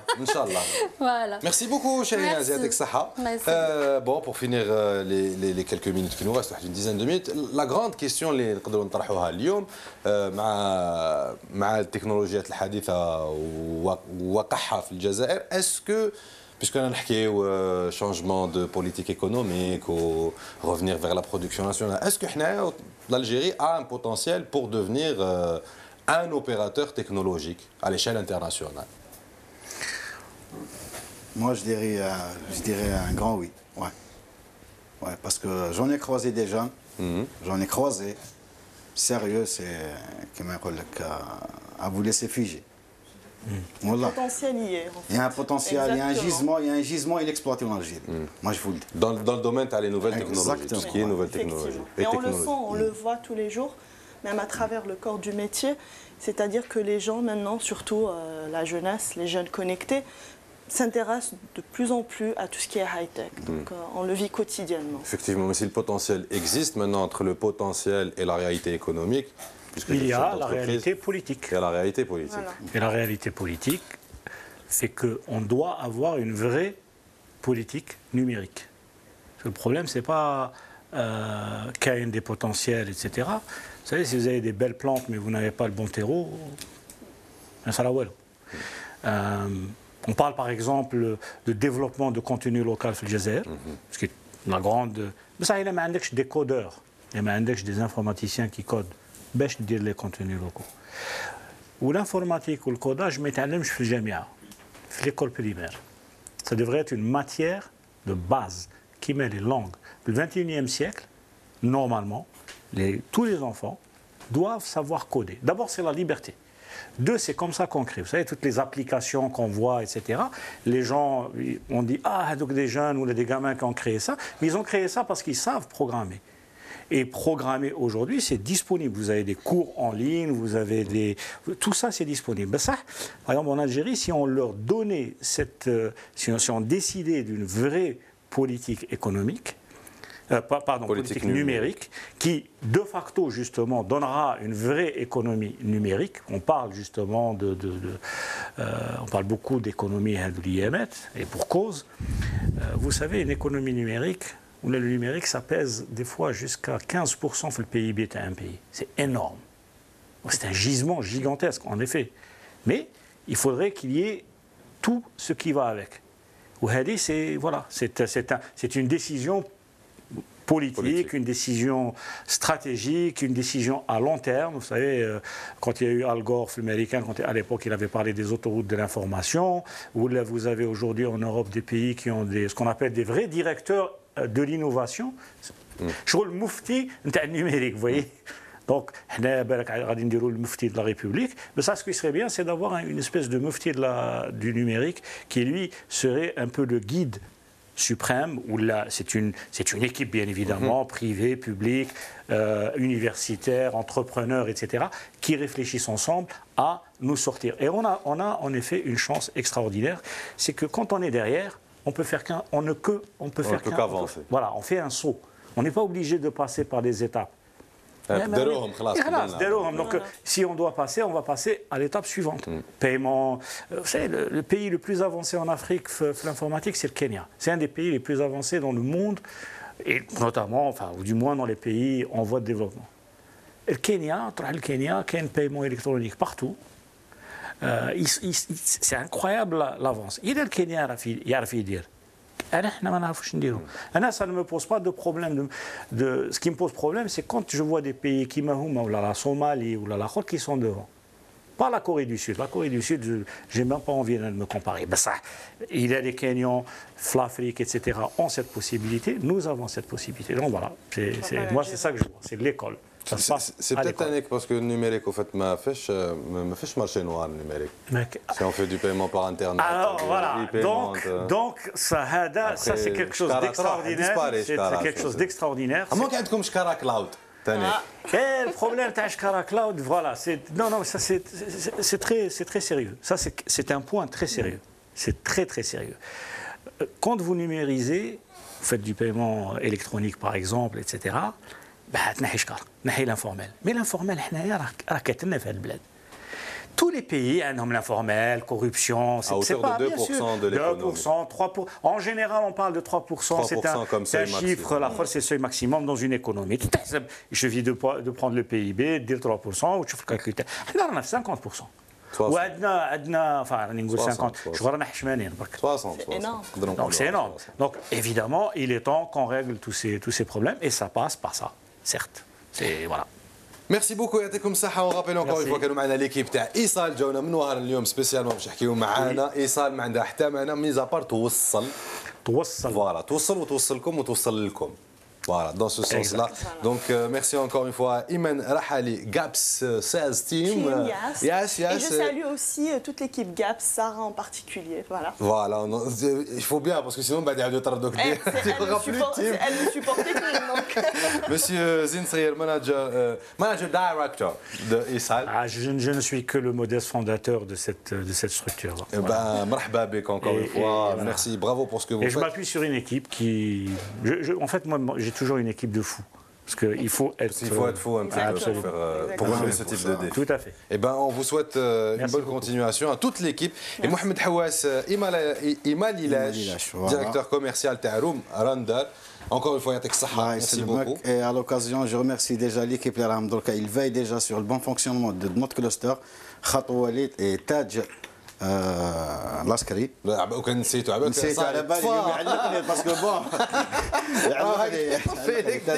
Voilà. Merci beaucoup Chérina Ziatek Saha. Bon pour finir les quelques minutes qui nous restent une dizaine de minutes la grande question اللي نقدروا نطرحوها اليوم مع التكنولوجيات الحديثة ووقعها في الجزائر اسكو puisqu'on a un changement de politique économique ou revenir vers la production nationale, est-ce que l'Algérie a un potentiel pour devenir un opérateur technologique à l'échelle internationale? Moi, je dirais un grand oui. Ouais, parce que j'en ai croisé des jeunes, j'en ai croisé. Sérieux, c'est à vous laisser figer. Le potentiel y est. Il y a un potentiel, il y a un gisement inexploité en Algérie. Moi, je vous le dis. Dans le domaine, tu as les nouvelles technologies, tout ce qui est nouvelles technologies. Et on le sent, on le voit tous les jours, même à travers le corps du métier. C'est-à-dire que les gens maintenant, surtout la jeunesse, les jeunes connectés, s'intéressent de plus en plus à tout ce qui est high-tech. Donc on le vit quotidiennement. Effectivement, mais si le potentiel existe maintenant entre le potentiel et la réalité économique, il y a la réalité politique. Il y a la réalité politique. Voilà. Et la réalité politique, c'est qu'on doit avoir une vraie politique numérique. Le problème, ce n'est pas qu'il y ait des potentiels, etc. Vous savez, si vous avez des belles plantes, mais vous n'avez pas le bon terreau, ça la voile. On parle par exemple de développement de contenu local sur le Jazair, ce qui est la grande. Mais ça, il y a des codeurs, il y a des informaticiens qui codent. باش ندير لي كونتوني لوكو والانفورماتيك والكوداج ما يتعلمش في الجامعه في ليكول بريمير ça devrait être une matière de base qui met les langues du 21e siècle normalement tous les enfants doivent savoir coder d'abord c'est la liberté deux c'est comme ça qu'on crée vous savez toutes les applications qu'on voit etc les gens on dit donc des jeunes ou des gamins qui ont créé ça mais ils ont créé ça parce qu'ils savent programmer. Et programmer aujourd'hui, c'est disponible. Vous avez des cours en ligne, vous avez tout ça, c'est disponible. Ça, par exemple, en Algérie, si on leur donnait si on décidait d'une vraie politique économique, politique numérique, qui de facto justement donnera une vraie économie numérique. On parle justement on parle beaucoup d'économie de l'IMF, et pour cause. Vous savez, une économie numérique. Où le numérique, ça pèse des fois jusqu'à 15% sur le PIB d'un pays. C'est énorme. C'est un gisement gigantesque, en effet. Mais il faudrait qu'il y ait tout ce qui va avec. C'est une décision politique, une décision stratégique, une décision à long terme. Vous savez, quand il y a eu Al Gore, américain, à l'époque il avait parlé des autoroutes de l'information, où là, vous avez aujourd'hui en Europe des pays qui ont ce qu'on appelle des vrais directeurs de l'innovation. Je vois le moufti numérique, vous voyez. Donc, le moufti de la République. Mais ça, ce qui serait bien, c'est d'avoir une espèce de moufti du numérique qui, lui, serait un peu le guide suprême, où là, c'est une équipe, bien évidemment, privée, publique, universitaire, entrepreneur, etc., qui réfléchissent ensemble à nous sortir. Et on a en effet une chance extraordinaire, c'est que quand on est derrière, on peut faire qu'avancer. Voilà, on fait un saut. On n'est pas obligé de passer par des étapes. Donc, si on doit passer, on va passer à l'étape suivante. Paiement. Vous savez, le pays le plus avancé en Afrique, l'informatique, c'est le Kenya. C'est un des pays les plus avancés dans le monde, et notamment, enfin, ou du moins dans les pays en voie de développement. Le Kenya, il y a un paiement électronique partout. C'est incroyable l'avance. Il y a le Kenya, il y a dire. Ça ne me pose pas de problème. Ce qui me pose problème, c'est quand je vois des pays qui ou la Somalie ou la Khor qui sont devant. Pas la Corée du Sud. La Corée du Sud, je n'ai même pas envie de me comparer. Ben ça, il y a des Kenyans, l'Afrique, etc. ont cette possibilité. Nous avons cette possibilité. Donc voilà, moi c'est ça que je vois. C'est l'école. C'est peut-être un parce que le numérique, au fait, m'a fait marché noir, le numérique. Si on fait du paiement par Internet. Alors voilà, donc ça c'est quelque chose d'extraordinaire. C'est quelque chose d'extraordinaire. À moins qu'il y ait comme Shkara Cloud. Le problème de Shkara Cloud, voilà, non, ça c'est très sérieux. Ça c'est un point très sérieux. C'est très très sérieux. Quand vous numérisez, vous faites du paiement électronique par exemple, etc. تنحي l'informel. Mais l'informel, راه كاتلنا في هذا البلاد. Tous les pays ont l'informel, corruption, c'est pas de 2% de l'économie. 2%, 3%. En général, on parle de 3%. C'est un chiffre, c'est le seuil maximum dans une économie. Il suffit de prendre le PIB, de dire 3%, ou tu fais le calcul. Là, on a 50%. C'est énorme. Donc c'est énorme. Donc évidemment, il est temps qu'on règle tous ces problèmes, et ça passe par ça, certes. Voilà. ميرسي بوكو يعطيكم الصحة ونرابيل اونكور فوا كانوا معنا ليكيب تاع ايصال جاونا من وهران اليوم سبيسيالمون باش يحكيو معانا ايصال ما عندها حتى معنى ميزابار توصل فوالا توصل وتوصلكم وتوصل لكم. Voilà, dans ce sens-là. Donc, merci encore une fois, Iman Rahali, GAPS 16 Team. Yes. Et je salue aussi toute l'équipe GAPS, Sarah en particulier. Voilà, il faut bien, parce que sinon, elle ne supportait plus. Monsieur Zinsrir, manager director de ISAL. Je ne suis que le modeste fondateur de cette structure. Marhaba bik encore une fois. Merci, bravo pour ce que vous faites. Et je m'appuie sur une équipe qui... En fait, moi, j'ai toujours une équipe de fous. Parce qu'il faut être fou un petit peu pour mener ce type de défi. Tout à fait. Eh ben, on vous souhaite une bonne continuation à toute l'équipe. Et Mohamed Hawass Imal Ilash, directeur commercial Taroum Randal. Encore une fois, merci beaucoup. Et à l'occasion, je remercie déjà l'équipe il veille déjà sur le bon fonctionnement de notre cluster. Khatou Walid et Taj العسكري وكان نسيتو على بالي يعلقني باسكو بون يعلقني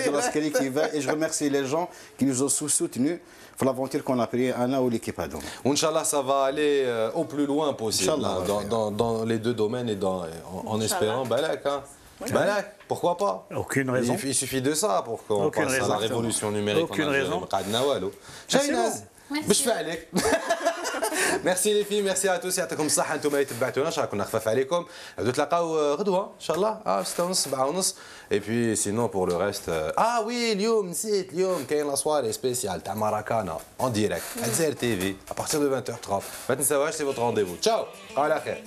العسكري qui va et je remercie les gens qui nous ont soutenus pour l'aventure qu'on a pris Anna ou l'équipe Adom. Inch'Allah, ça va aller au plus loin possible dans les deux domaines et en espérant Balak. Balak, pourquoi pas? Aucune raison. Il suffit de ça pour qu'on passe à la révolution numérique. Aucune raison. باش فعلك. ميرسي لي في ميرسي ا توس يعطيكم الصحه انتم اللي تبعتونا ان شاء الله كنا خفاف عليكم نتلاقاو غدوه ان شاء الله 6:30 7:30 اي بي سينون بور لو ريست وي اليوم نسيت اليوم كاين لا سواري سبيسيال تاع ماراكانا اون ديريكت على الجزائر تي في ا بارتير دو 20h30 ما تنساوهاش سي فوت رونديفو تشاو على خير.